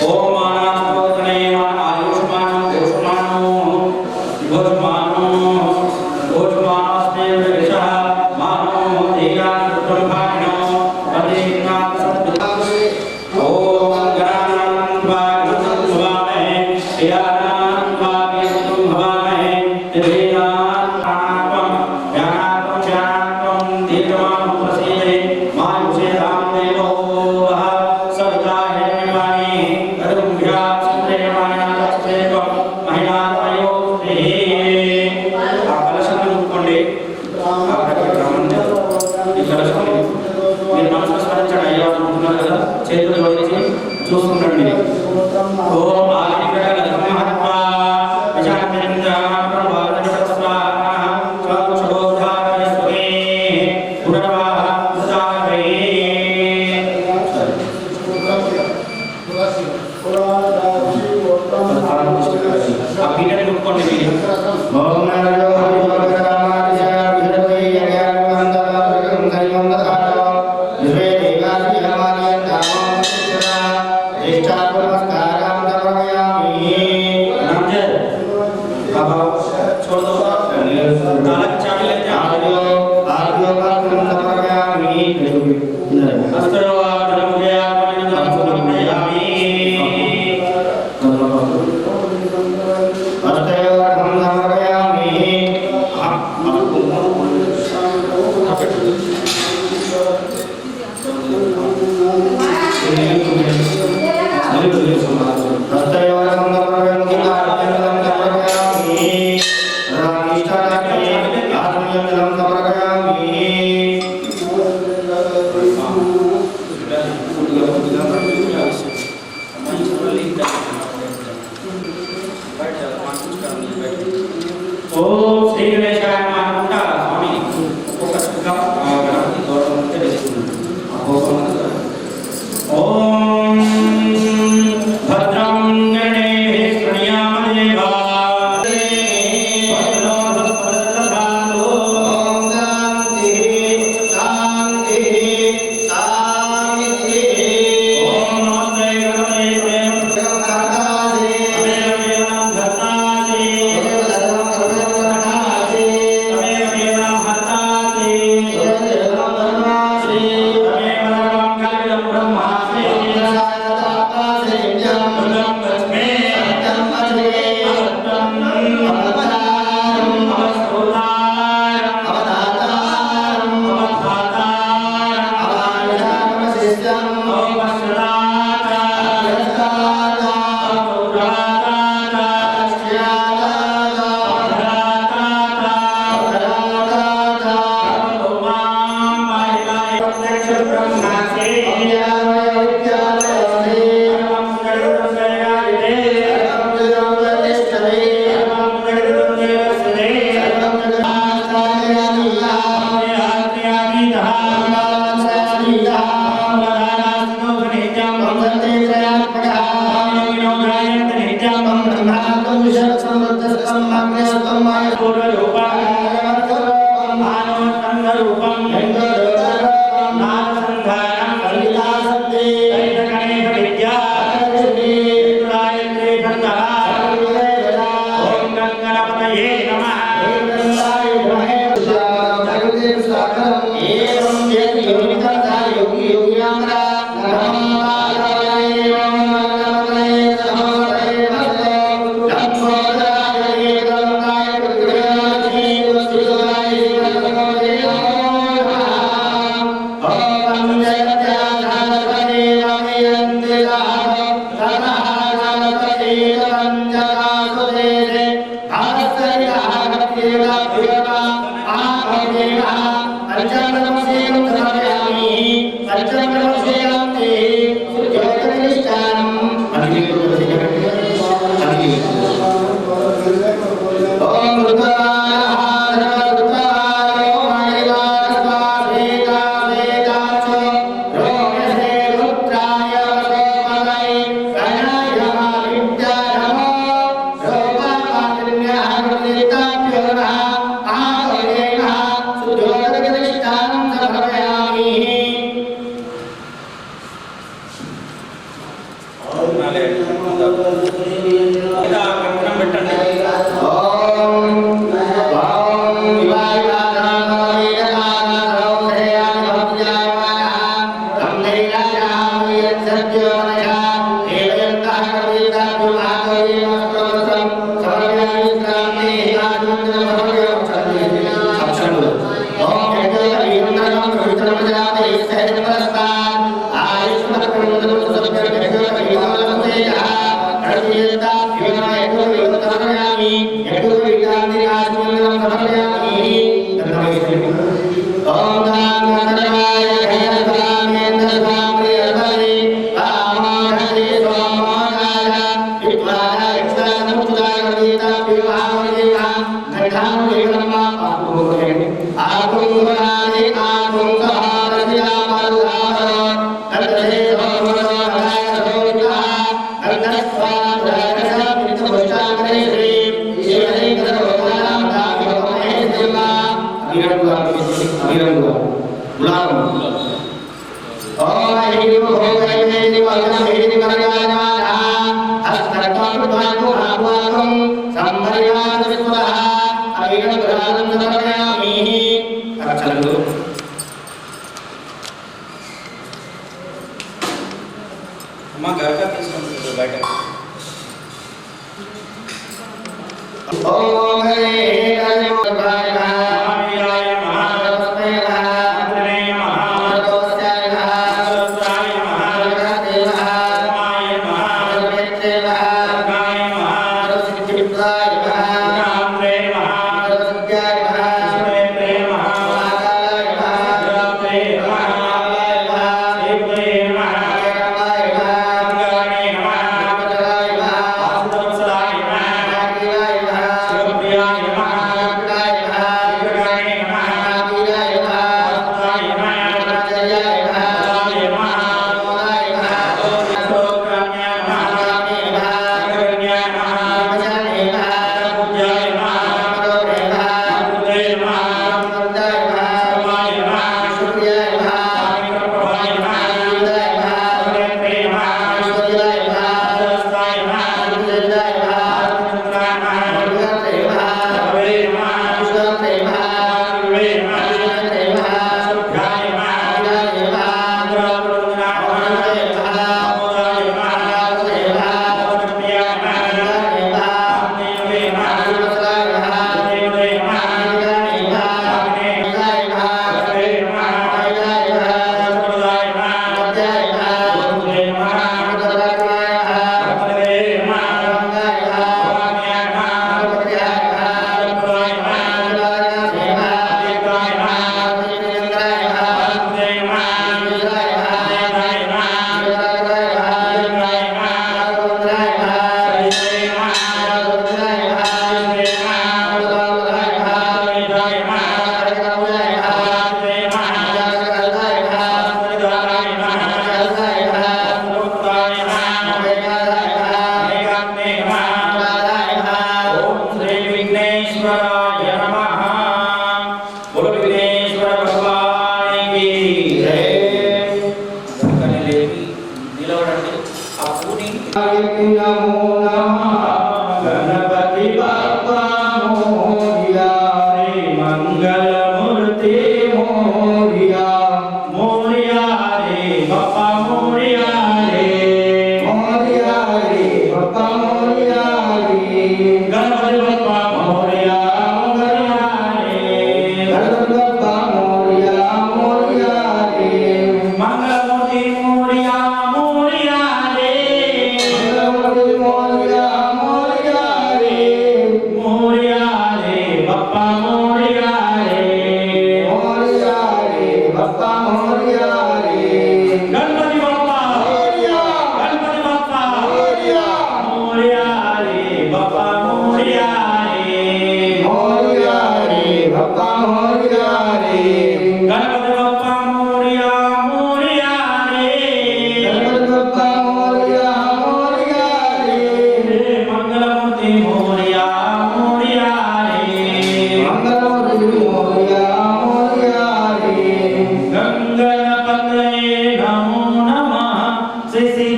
ఓం మానాస్పదనే ఆయుష్మానం ఘోషమానో ఘోషమానో ఘోషమానస్మే విషః మానో ధీరాన్ బ్రహ్మాణో పదేనాథ సంబుద్ధ. ఓం గణానాం త్వా గణపతిం భవామహే ధ్యానాం త్వా గణపతిం భవామహే ధ్యానాం ప్రాణాత్మం జ్ఞానాత్మం జ్ఞానాత్మం దీర్ఘమాం ప్రసీదే మాయుషే రామదేవో వః సవితా హిరణ్యవాణి తదుభ్యా సంప్రేమాణా తస్మేత్వం మహిళాత్మయో శ్రీ. ఆ కలశాన్ని ముట్టుకోండి. ఈ కలశాన్ని మీరు మనసులో స్మరించండి. అయ్యా అనుకుంటున్నారు కదా, చేతులు జోడించి చూస్తుండండి. ఓం ఆదికట లక్ష్మహత్వ విశాఖేంద్ర ప్రభావస్వాహ స్వక్షోధారయస్వే పునర్వాహ సుధారయే. ఆ పీఠని ముట్టుకోండి మీరు. ఓం నమో భగవతే విష్ణవే యజ్ఞానందం కరిమందధారో విశ్వే దేవాసి హమానియంతామో శిరా జ్యేష్ఠాత్మ నమస్కారం కరయామి. नामजद अब छोड़ दो. ताला चाबी लेते हैं. आर्यो का समर्पयामि. अस्तरो धर्मया मननं समर्पयामि. अस्तयो धर्मं समर्पयामि. अस्तयो समर्पयामि. आत्मयं समर्पयामि. रामिष्ठानि आत्मयं समर्पयामि. ఓం శ్రీ గణేశాయ నమః. స్వామి ఒక్కొక్క చుక్క గణపతి గౌరవం తెలుస్తుంది. ఓం భద్రం గణేభిః శృణుయామ దేవా. ఓం శాంతి శాంతి శాంతి. ఓం నమస్తే గణపతే ప్రేమ దేవతాసి దేవం భక్తాసి దేవదత్తం కరుణాకరం Moria,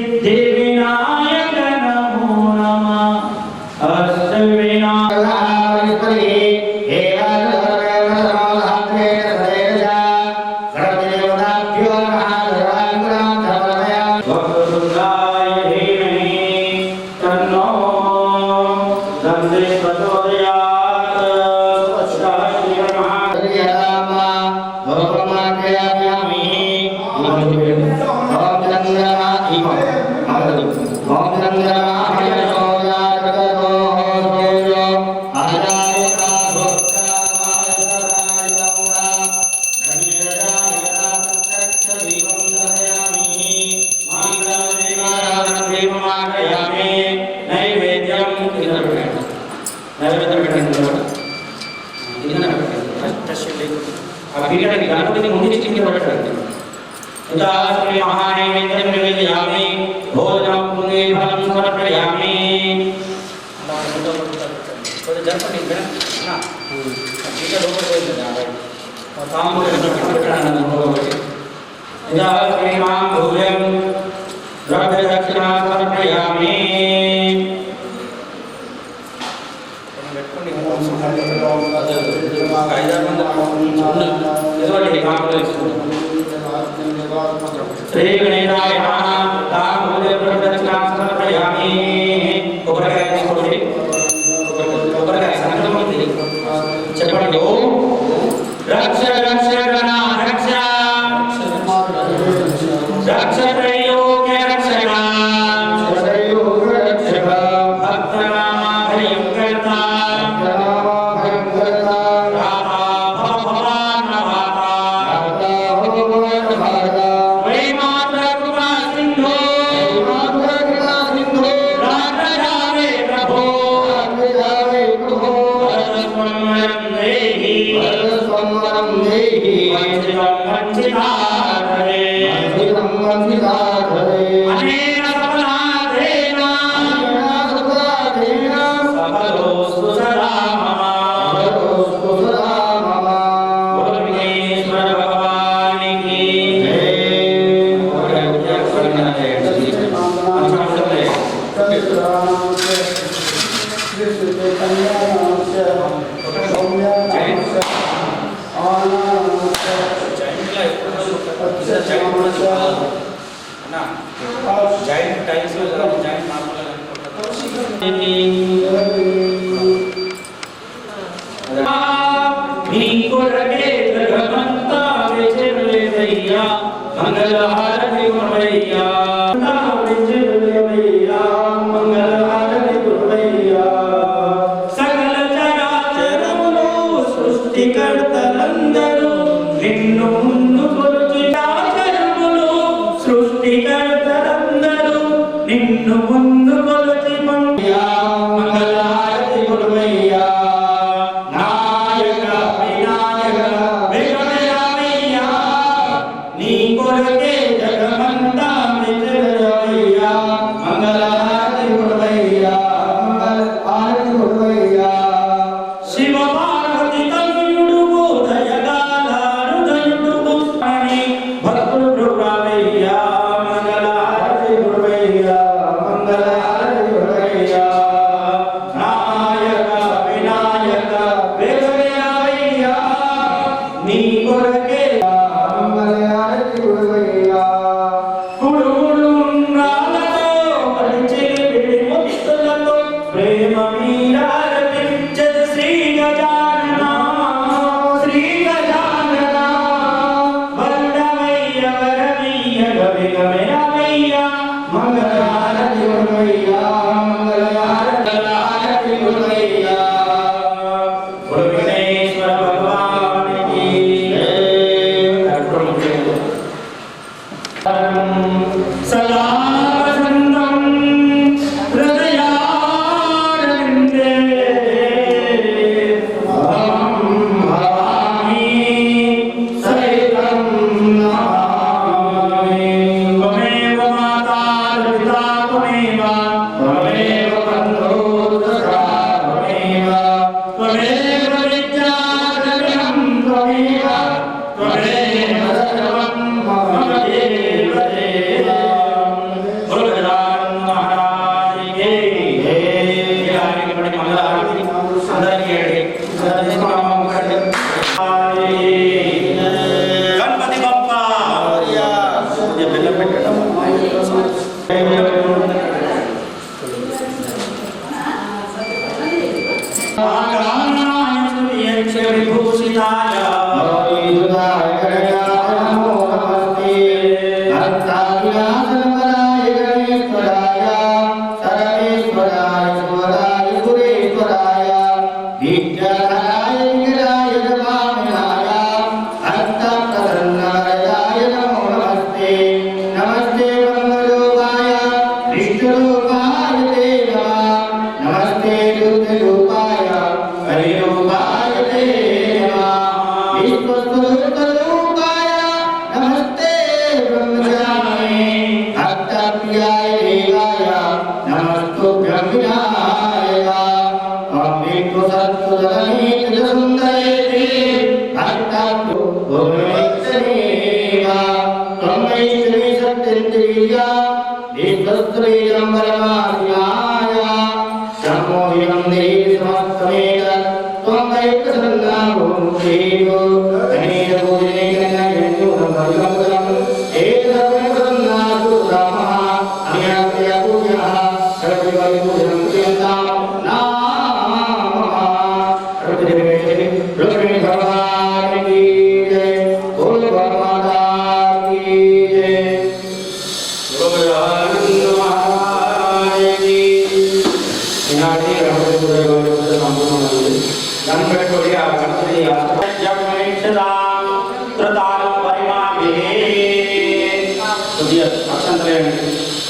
सिद्धिविनायक नमो नमः अष्टविनायक गणपति मुझे चिन्ह पड़ते उदासी महानैवेद्यं निवेदयामि भोजनं पुण्ये फलं समर्पयामि तो गणपति ना इधर ऊपर कोई नहीं आ भाई और तांबूल बैठाना होगा उदासी मां भोजन द्रव्य दक्षिणा समर्पयामि श्री गणेशाय नमः तांबूले प्रदक्षिणां समर्पयामि कोबरकाय తీసుకోండి कोबरकाय సంగమతి చెప్పండి ఓం రక్ష రక్ష గణ రక్ష రక్ష త్రైలోక్య రక్షక భక్తనామ భయం కర్తా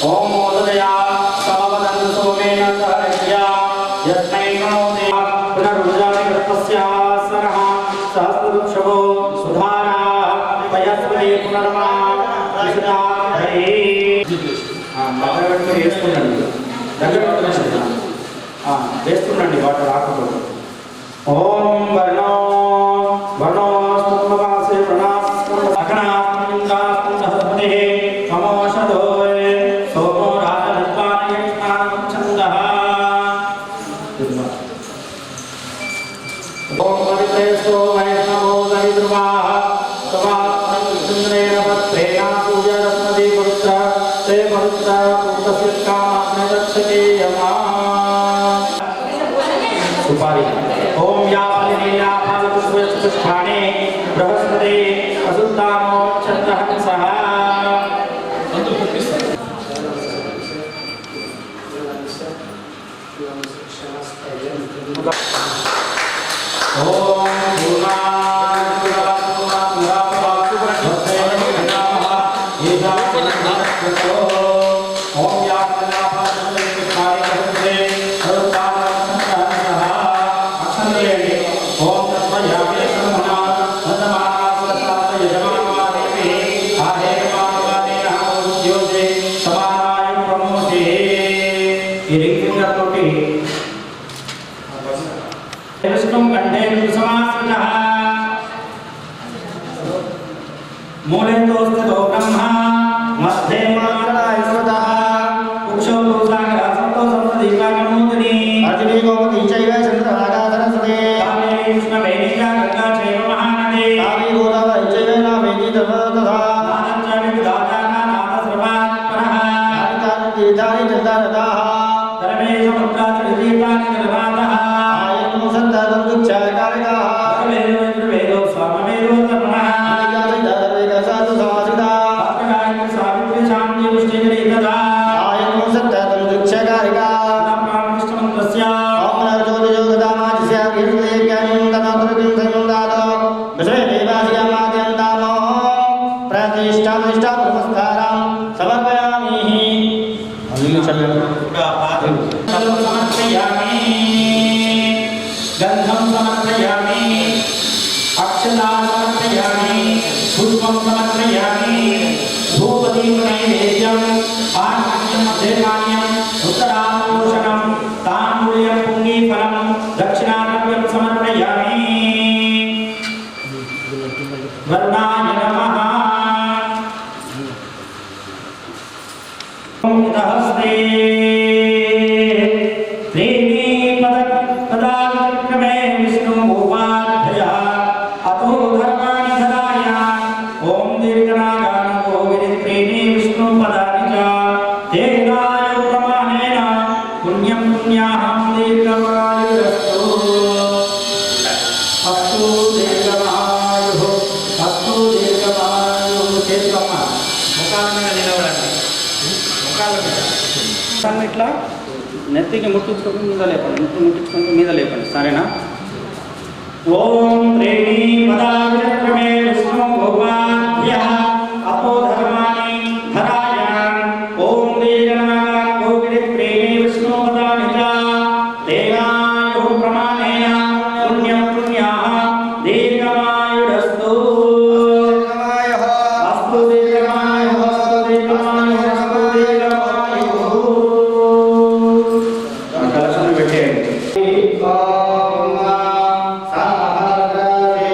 ओम मोदया समवदन सोमेन सहर्या यस्मै नमोते पुनरुजामि कृतस्यासनः सहस्रवृक्षो सुधारा वयस्मै पुनर्मा विसुधा हरे దగ్గర వేస్తుండండి వేస్తుండండి వాటర్ రాకపోతే ఓం వర్ణో వర్ణో స్తుమవాసే ప్రణాస్తం అగణాస్మిందాస్తం సహస్పతే సమోషదోయ్ సోమో రాజవిద్వాన్ యజ్ఞానం ఛందః ఓం పవిత్రేస్తో వైష్ణవో దరిద్రవాః తవాత్మేన పత్రేణ పూజరస్మది పుత్ర ते पवित्र पुत्रसिद्धामग्नदक्षते यमा सुपारी ओम या फलिनीया फलपुष्पपुष्पाणि बृहस्पति असुत्तामो चन्द्रहंसः ओम मूलेन्दोस्ततो ब्रह्मा मध्ये मात्रायस्वतः उक्षौ सागरासतो सप्तदीपागमोदनी अर्जुनी गोमती चैव चन्द्रभागाधरसते कावेरी कृष्णवेणीया गङ्गा चैव महानदी कावी गोदावरी चैव नावेदी तथा नादञ्च विविधानां नादस्रवात् परः नादितानि तीर्थानि चन्द्ररथाः धर्मे समुद्रात् दीपानि जलवातः आयनो सन्ततुच्छाकारकाः वेदो सामवेदो तपः गंधम समर्पयामि अक्षतां समर्पयामि पुष्पं समर्पयामि धूपदीप नैवेद्यं पानकं मध्यपानीयं उत्तरापोषणं ताम्बूलं पुण्यफलं दक्षिणाद्रव्यं समर्पयामि वर्णाय नमः ओम हस्ते ఇట్లా నెత్తికి ముట్టించుకోండి మీద లేపండి నెత్తి ముట్టించుకుంటూ మీద లేపండి సరేనా ఓం త్రీణి పదావిక్రమే విష్ణు భోగాభ్యః అపో ధర్మాణి ధరాయ ఓం దీర్ఘనాగా గోగిరి త్రీణి విష్ణు పదాని చ దేవాయు ప్రమాణేన పుణ్యం పుణ్యాః దీర్ఘమాయురస్తు అస్తు దీర్ఘమాయుః అస్తు దీర్ఘమాయుః అస్తు దీర్ఘమాయుః కలశం పెట్టేయండి ఓం సమహద్రదేవా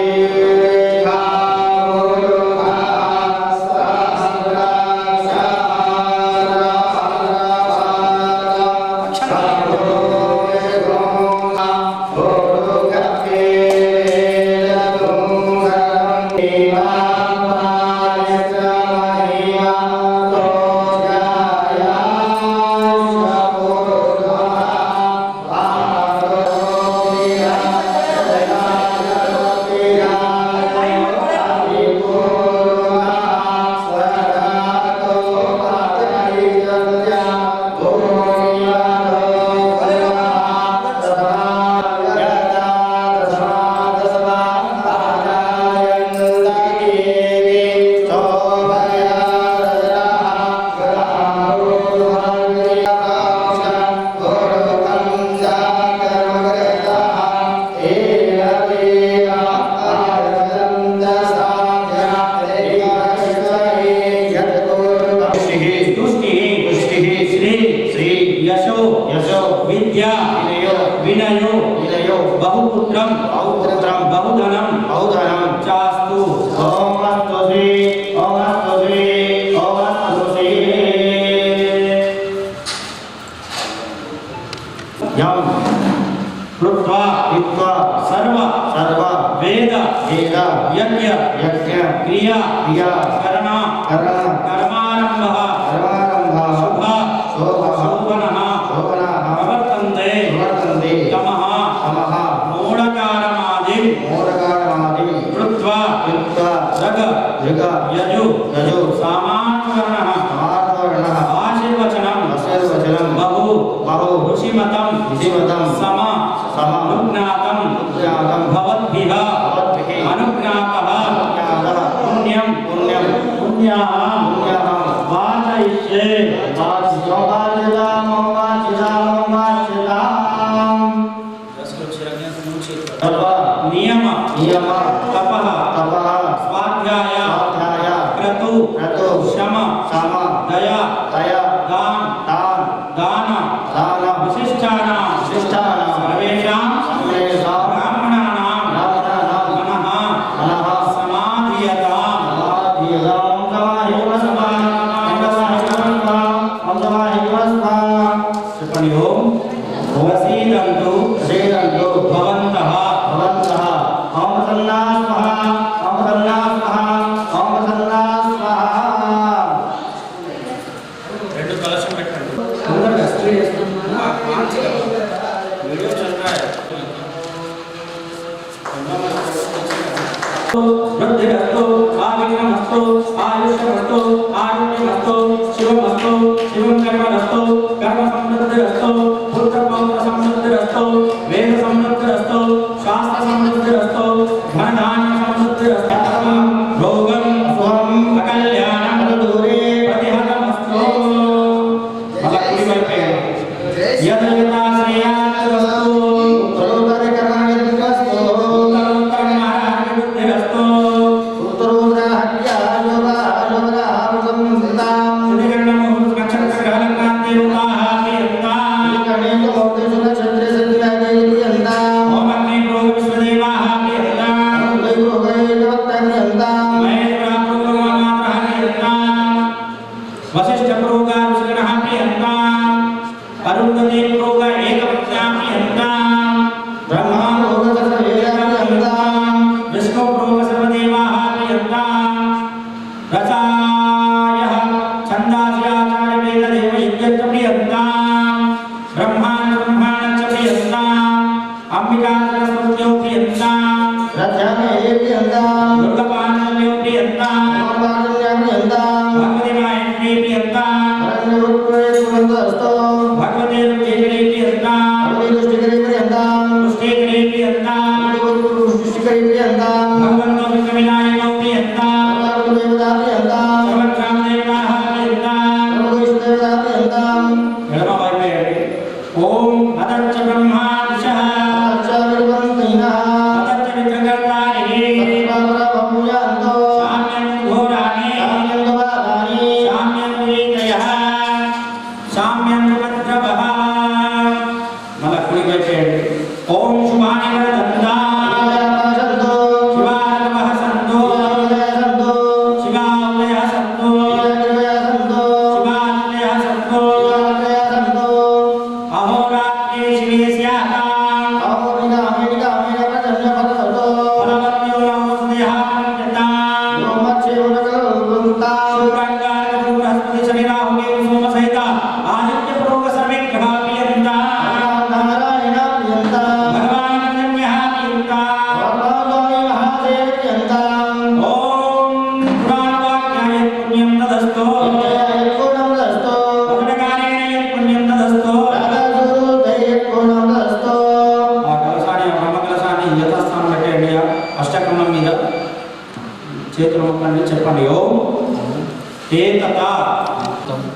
अहो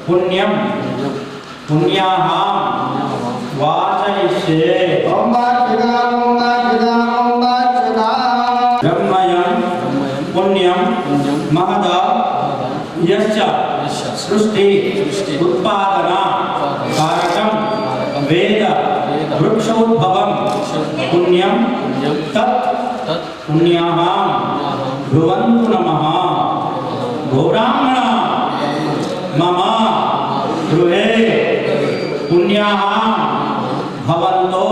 पुण्यम पुण्याः वाचयिष्ये ओम ब्रह्मयं पुण्यम महद यश्च सृष्टि उत्पादना कारकं वेद वृक्षोद्भवं पुण्यम तत् पुण्याः भ्रुवन्तु नमः गौरांगणा मम गृहे पुण्याः भवन्तो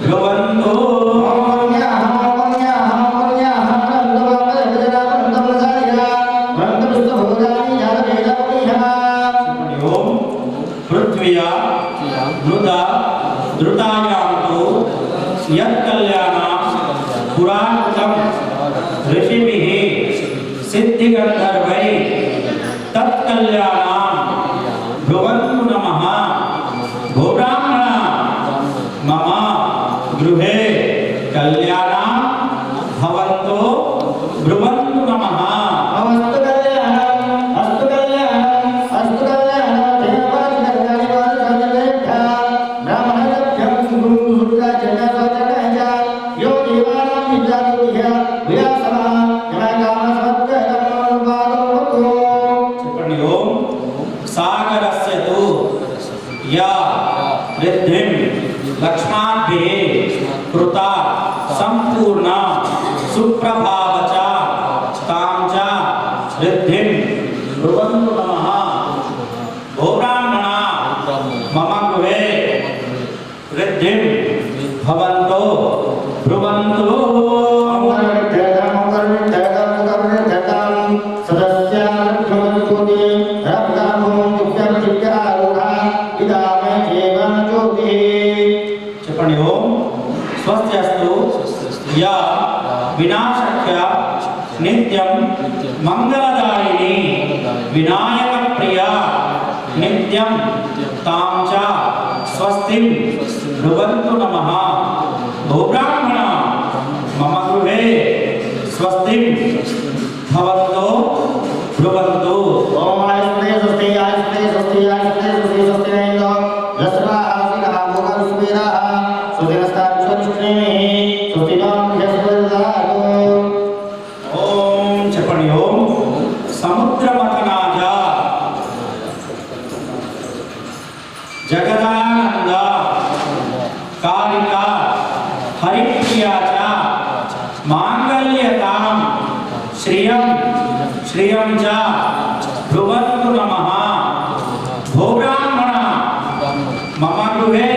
भ्रुवन्तु पृथ्व्या मृदा द्रुतायां तु यत्कल्याणं पुराणं ऋषिभिः सिद्धिगन्धर्वैः तत्कल्याणं भ्रुवन्तु नमः गौरांगणा मम गृहे कल्याणं भवन्तु भ्रुवन्तु नमः सागरस्य तु या वृद्धिं लक्ष्माभिः कृता संपूर्णा सुप्रभावचा तां च वृद्धिं भ्रुवन्तु नमः गौरांगणा मम गृहे वृद्धिं भवन्तो भ्रुवन्तु చెప్పండి ఓం స్వస్త్యస్తు యా వినాశక్య నిత్యం మంగళదాయిని వినాయక ప్రియ నిత్యం తాం చ స్వస్తిం భ్రువంతు నమః గౌరాంగణ మమ గృహే స్వస్తిం భవంతో భ్రువంతు ओम आयुष्ते स्वस्ति आयुष्ते स्वस्ति आयुष्ते स्वस्ति स्वस्ति नैनो यस्वा आसिनः भोगं सुवीरः सुदिनस्ताक्षरिष्णेमिः स्वस्ति नाम यस्वरदातो ఓం చెప్పండి ఓం సముద్రమథనాజ జగదానంద కారిక హరిప్రియా చ మాంగళ్యతాం శ్రియం శ్రియం చ భ్రువంతు నమః గౌరాంగణ మమ గృహే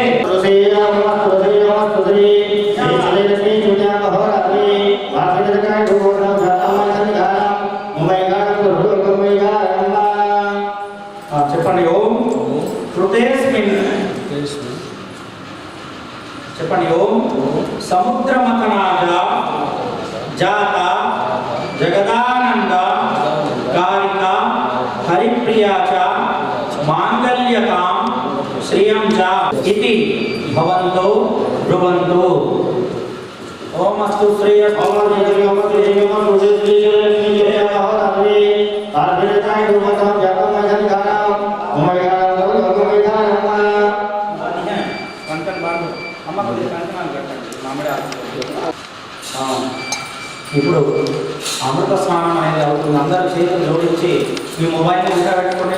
చెప్పండి ఓం కృతేస్మిన్ చెప్పండి ఓం సముద్రమథనాజ జాత జగదానంద కారిక హరిప్రియా చ మాంగళ్యతాం శ్రియం చ ఇతి భవంతో భ్రువంతు ఓం అస్తు శ్రేయస్ ఇప్పుడు అమృత స్నానం అనేది అవుతుంది. అందరూ చేతులు జోడించి మీ మొబైల్ ఇంకా పెట్టుకోండి.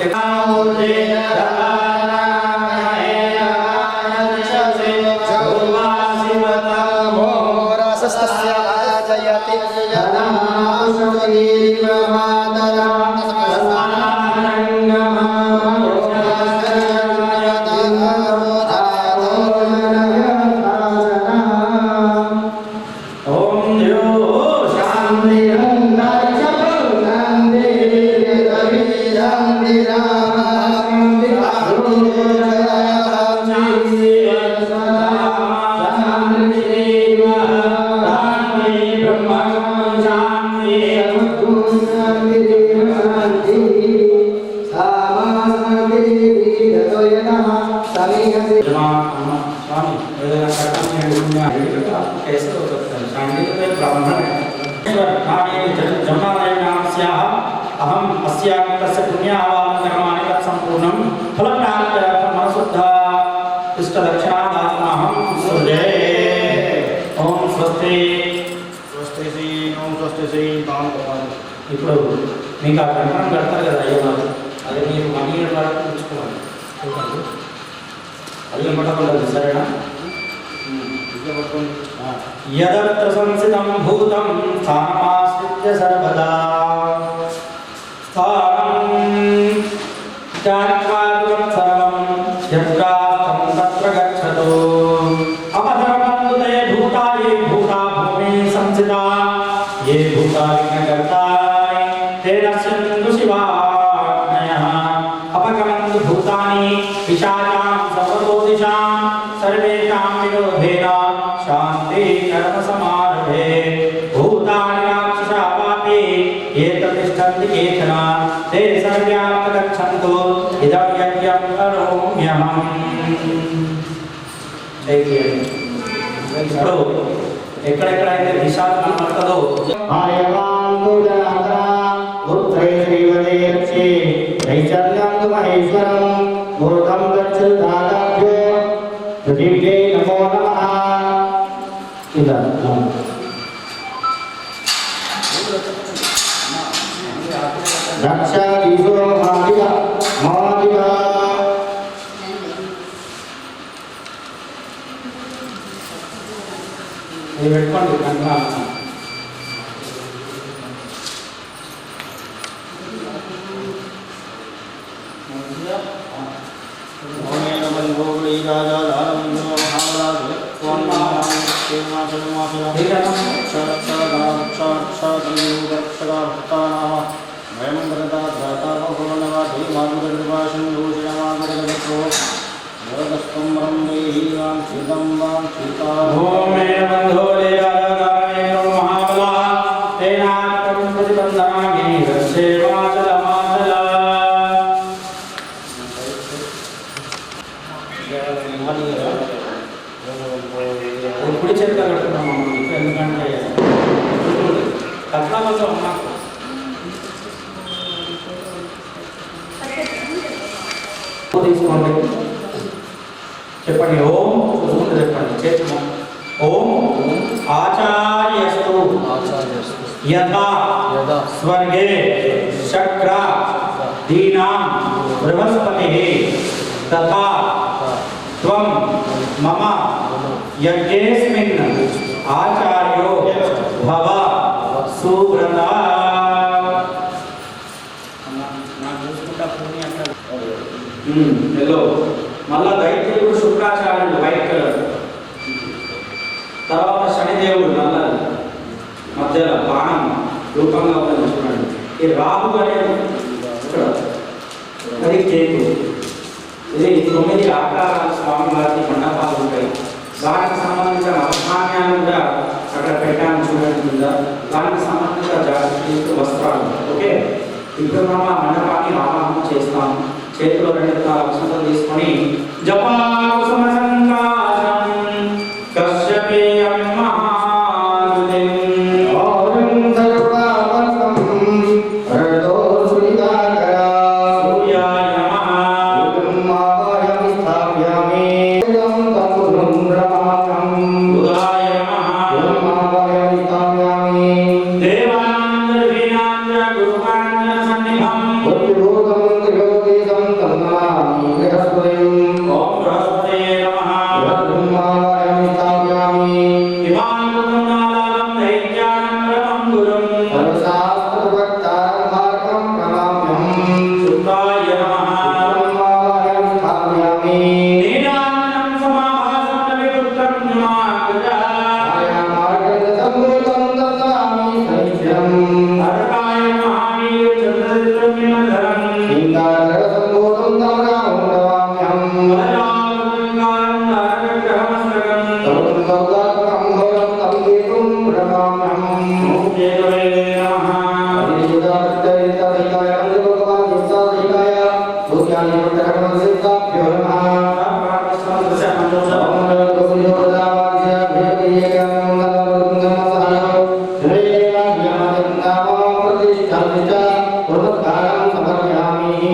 कैसे हो सकता है? सांडिल्य में ब्राह्मण है। जन्मालय नाम स्याः अहम अस्यां तस्य पुण्यावान कर्माणि तत्सम संपूर्णं फलप्राप्त्यर्थं मनसुद्धा इष्टलक्षणादात्माहं सृजे। ओम स्वस्ति స్వస్తి శ్రీ ఓం స్వస్తి శ్రీ తాం కుమారి. ఇప్పుడు మీకు ఆ కంకణం కడతారు కదా అయ్యవారు, అది మీరు మనీ వరకు ఉంచుకోవాలి. అది పట్టకూడదు, సరేనా? యదత్ర సంసితం భూతం స్థానమాశ్రిత్య సర్వదా స్థానం జ్ఞాత్వాగతం సర్వం యత్రాస్తం తత్ర గచ్చతు అపధర్మంతు తే భూతా ఏ భూతా భూమి సంసితా ఏ భూతా విఘ్నకర్తాని తే నశ్యంతు శివాజ్ఞయః అపగమంతు భూతాని పిశాచాం సర్వతో దిశాం సర్వేషాం విరోధేన శాంతి కర్మ సమారభే భూతాని రాక్షసా పాపే ఏ ప్రతిష్టంతి కేచన తే సర్వ్యాం గచ్చంతు ఇదం యజ్ఞం కరోమ్యహం. ఇప్పుడు ఎక్కడెక్కడైతే దిశాలు కనబడుతుందో ఆర్యవాన్ పూజనాథ ఉత్రే శ్రీవదే రక్షే నైచర్యం మహేశ్వరం మూర్తం గచ్చతు దాదాభ్యో పృథివ్యై నమో నమః. ఇలా రక్షాదీశో మహాదివ మహాదివ. ఇది పెట్టుకోండి కంకణాలు. ఓమేన బంధో రాజా దానవందో మహారాజు కుడి చేతిలో కడుతున్నాం మనం, ఎందుకంటే కట్నాలతో ఉన్నాం. తీసుకోండి, చెప్పండి. ఓం చూసుకుంటూ చెప్పండి, చేతులు. ఓం ఆచార్యస్తు యథా స్వర్గే శక్ర దీనాం బృహస్పతిః తథా త్వం మమ యజ్ఞేస్మిన్ ఆచార్యో భవ సువ్రత. హలో, మళ్ళా దైత్యుడు శుక్రాచార్యుడు వైట్ కలర్, తర్వాత శనిదేవుడు నల్లది, మధ్యలో బాణం రూపంగా ఉన్నది చూడండి. ఈ రాహు అనేది ఇక్కడ అది కేతు. ఇది 9 ఆకారాల స్వామి వారికి మండపాలు ఉంటాయి. దానికి సంబంధించిన అవధాన్యాలు కూడా అక్కడ పెట్టాను చూడండి కింద. దానికి సంబంధించిన జాగ్రత్త వస్త్రాలు. ఓకే, ఇప్పుడు మనం ఆ మండపాన్ని ఆవాహన చేస్తాము. చేతిలో 2 అక్షంతలు తీసుకొని జపాకుసుమ సంకాశం కశ్యపేయం మహారుదిం ఓం సర్వావతం రదో శ్రీకాకర సూర్యాయ నమః బ్రహ్మావయం స్థాప్యామి యం తమునం బ్రహ్మాణం ఉదాయ నమః బ్రహ్మావయం స్థాప్యామి దేవానాంతర్వీనాంత గురుకాంత సన్నిభం బుద్ధిభూతం త్రియోగీతం తన్నామి బృహస్పతిం ఓం బృహస్పతయే నమః బ్రహ్మావయం స్థాప్యామి హిమాంతనాళం దైత్యానందరం గురుం సర్వశాస్త్రవక్తారం భారతం ప్రణామ్యం శుక్రాయ నమః బ్రహ్మావయం స్థాప్యామి నీలాంజనం సమాభాసం విపుత్రం జ్ఞానగజ సంభూతం దదామి సైత్యం అర్కాయ మహావీర చంద్రచిత్రం నిమధరం ఇందార సంభూతం తమరామం నమామ్యం వరదాలంకారం నరగ్రహమస్తకం తమం సౌదాత్మకం ఘోరం తం గీతం ప్రణామ్యం ఓం కేతవే నమః హరియుదాత్తరితాయ భగవాన్ యుక్తాధికాయ భూత్యాని ప్రకటన సిద్ధాభ్యో నమః ప్రతిష్ఠాన్ని సమర్పయామి.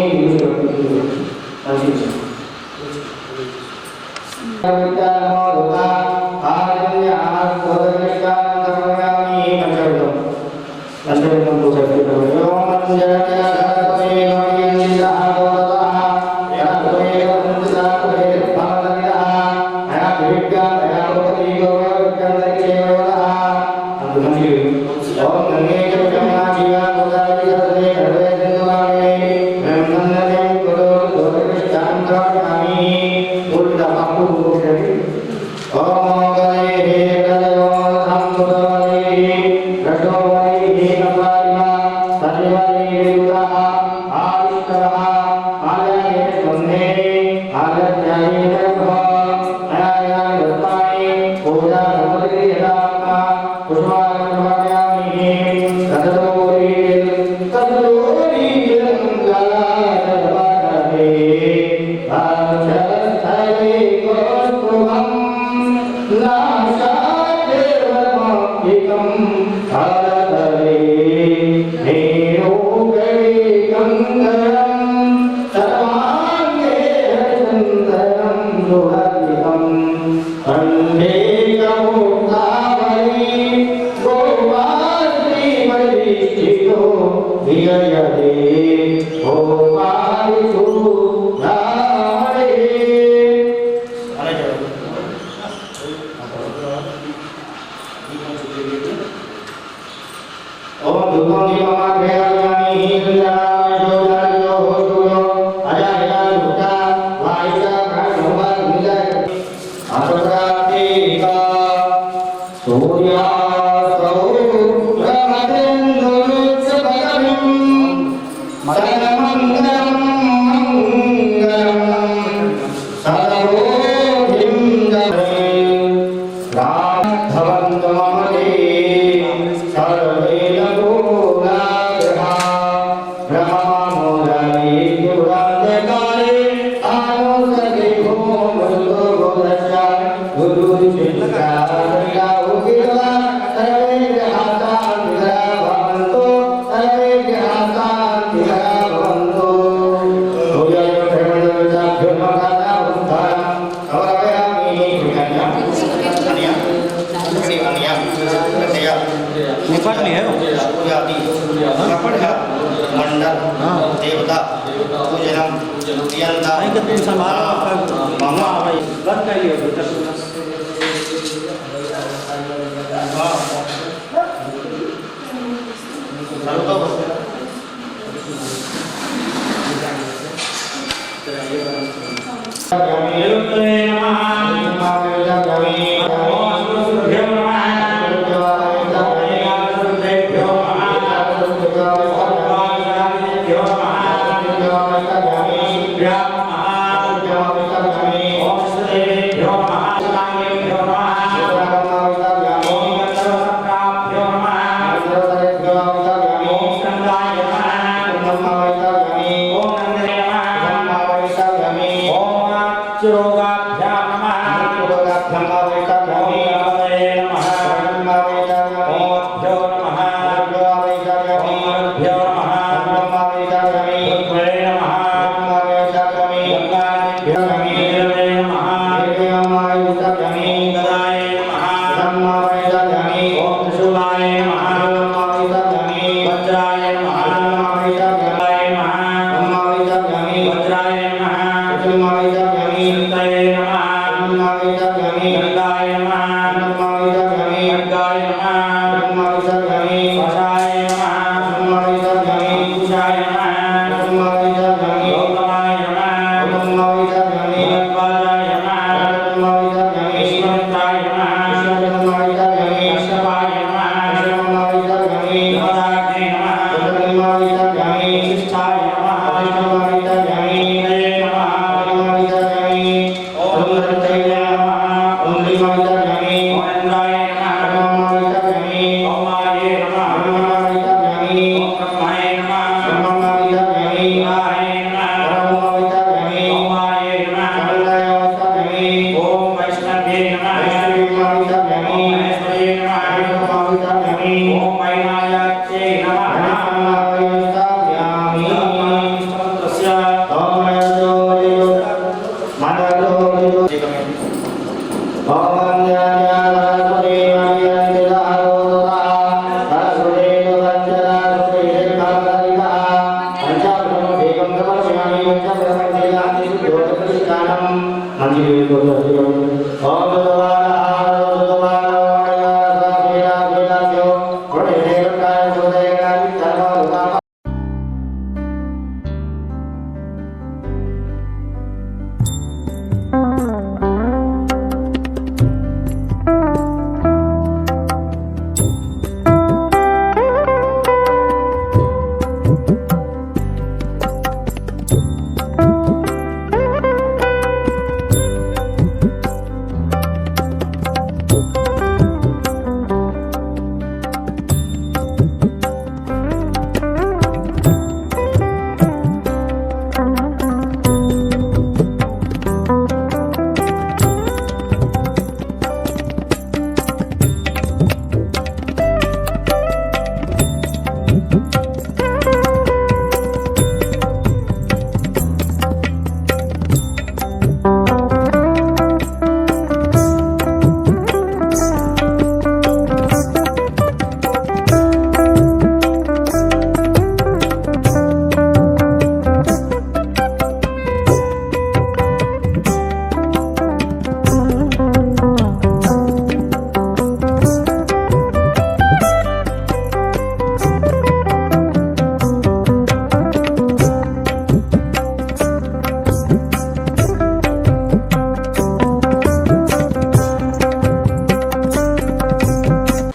निपट नहीं है मंडल देवता पूजनम यंता तुम संभालो मामा भाई बंद कर लियो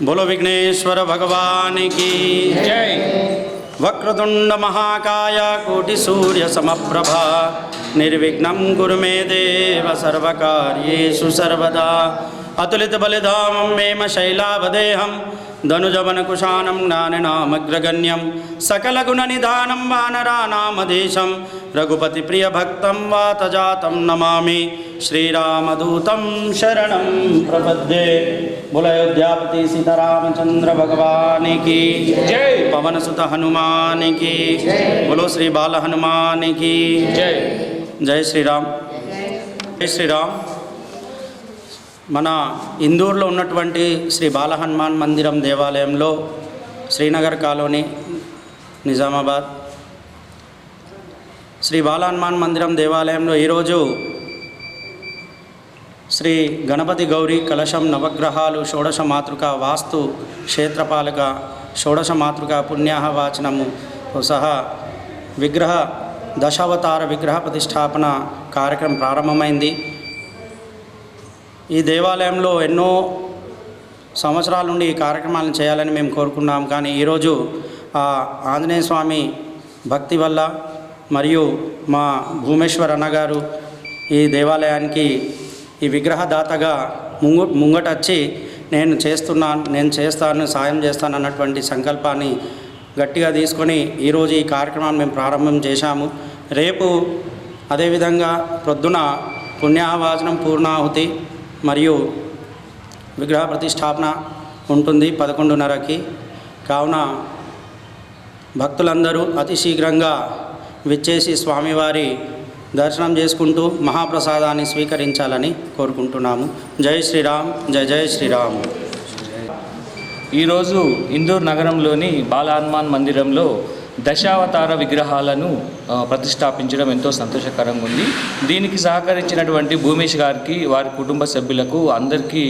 बोलो विघ्नेश्वर भगवान की जय। वक्रतुंड महाकाय कोटि सूर्य समप्रभा निर्विघ्नं कुरु मे देव सर्वकार्येषु सर्वदा। अतुलित बलिधामं मेम शैलावदेहं धनुजवनकुशानं ज्ञाननामग्रगण्यं सकलगुणनिधानं वानरानामधीशं रघुपतिप्रियभक्तं वातजातं नमामि श्रीरामदूतं शरणं प्रपद्ये। बोलो अयोध्यापति सीतारामचंद्र भगवान की जय। पवनसुत हनुमान की बोलो श्री बाल हनुमान की जय। जय श्रीराम। जय श्रीराम। మన ఇందూరులో ఉన్నటువంటి శ్రీ బాల హనుమాన్ మందిరం దేవాలయంలో శ్రీనగర్ కాలనీ నిజామాబాద్ శ్రీ బాల హనుమాన్ మందిరం దేవాలయంలో ఈరోజు శ్రీ గణపతి గౌరీ కలశం నవగ్రహాలు షోడశ మాతృక వాస్తు క్షేత్రపాలక షోడశ మాతృక పుణ్యాహ వాచనము సహా విగ్రహ దశావతార విగ్రహ ప్రతిష్టాపన కార్యక్రమం ప్రారంభమైంది. ఈ దేవాలయంలో ఎన్నో సంవత్సరాల నుండి ఈ కార్యక్రమాలను చేయాలని మేము కోరుకున్నాం. కానీ ఈరోజు ఆంజనేయ స్వామి భక్తి వల్ల మరియు మా భూమేశ్వర్ అన్నగారు ఈ దేవాలయానికి ఈ విగ్రహదాతగా ముంగటొచ్చి నేను చేస్తాను సాయం చేస్తాను అన్నటువంటి సంకల్పాన్ని గట్టిగా తీసుకొని ఈరోజు ఈ కార్యక్రమాన్ని మేము ప్రారంభం చేశాము. రేపు అదేవిధంగా ప్రొద్దున పుణ్యాహవాచనం పూర్ణాహుతి మరియు విగ్రహ ప్రతిష్టాపన ఉంటుంది 11:30కి. కావున భక్తులందరూ అతి శీఘ్రంగా విచ్చేసి స్వామివారి దర్శనం చేసుకుంటూ మహాప్రసాదాన్ని స్వీకరించాలని కోరుకుంటున్నాము. జై శ్రీరామ్. జై జై శ్రీరామ్. ఈరోజు ఇందూరు నగరంలోని బాల హనుమాన్ మందిరంలో దశావతార విగ్రహాలను ప్రతిష్టాపించడం ఎంతో సంతోషకరంగా ఉంది. దీనికి సహకరించినటువంటి భూమేష్ గారికి, వారి కుటుంబ సభ్యులకు అందరికీ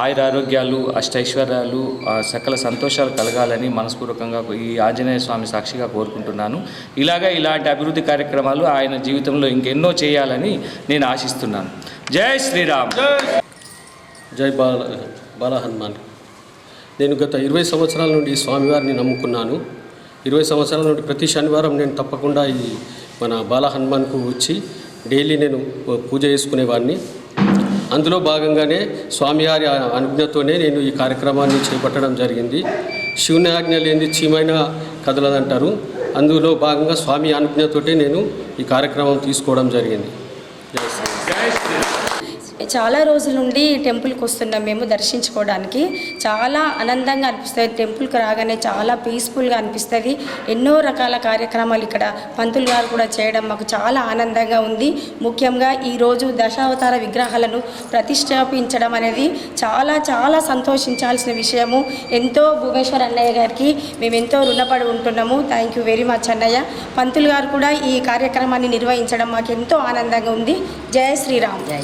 ఆయురారోగ్యాలు, అష్టైశ్వర్యాలు, సకల సంతోషాలు కలగాలని మనస్పూర్వకంగా ఈ ఆంజనేయ స్వామి సాక్షిగా కోరుకుంటున్నాను. ఇలాంటి అభివృద్ధి కార్యక్రమాలు ఆయన జీవితంలో ఇంకెన్నో చేయాలని నేను ఆశిస్తున్నాను. జై శ్రీరామ్. జై బాల హనుమాన్. నేను గత 20 సంవత్సరాల నుండి స్వామివారిని నమ్ముకున్నాను. 20 సంవత్సరాల నుండి ప్రతి శనివారం నేను తప్పకుండా ఈ మన బాల హనుమాన్కు వచ్చి డైలీ నేను పూజ చేసుకునేవాడిని. అందులో భాగంగానే స్వామివారి అనుజ్ఞతోనే నేను ఈ కార్యక్రమాన్ని చేపట్టడం జరిగింది. శివుని ఆజ్ఞ లేని చీమైనా కదలదంటారు. అందులో భాగంగా స్వామి అనుజ్ఞతోటే నేను ఈ కార్యక్రమం తీసుకోవడం జరిగింది. చాలా రోజుల నుండి టెంపుల్కి వస్తున్నాం మేము దర్శించుకోవడానికి. చాలా ఆనందంగా అనిపిస్తుంది. టెంపుల్కి రాగానే చాలా పీస్ఫుల్గా అనిపిస్తుంది. ఎన్నో రకాల కార్యక్రమాలు ఇక్కడ పంతులు గారు కూడా చేయడం మాకు చాలా ఆనందంగా ఉంది. ముఖ్యంగా ఈరోజు దశావతార విగ్రహాలను ప్రతిష్టాపించడం అనేది చాలా చాలా సంతోషించాల్సిన విషయము. ఎంతో భువనేశ్వర్ అన్నయ్య గారికి మేము ఎంతో రుణపడి ఉంటున్నాము. థ్యాంక్ యూ వెరీ మచ్ అన్నయ్య. పంతులు గారు కూడా ఈ కార్యక్రమాన్ని నిర్వహించడం మాకు ఎంతో ఆనందంగా ఉంది. జై శ్రీరామ్. జై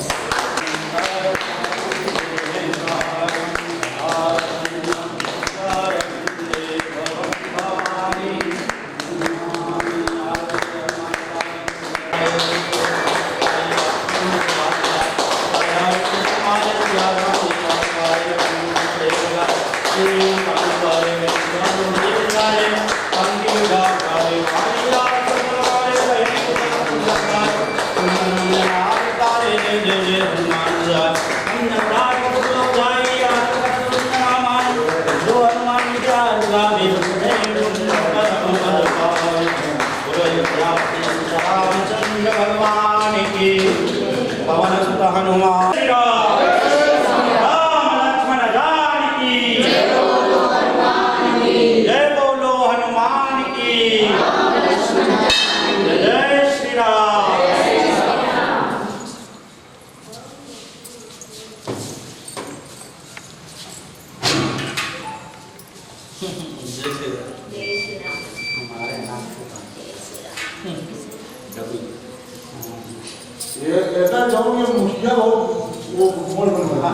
भगवान की पवन सुत हनुमान राम लक्ष्मण जानकी जय बोलो हनुमान की जय श्री राम। ये ऐसा जाओ ये मुखिया वो मोल बनवा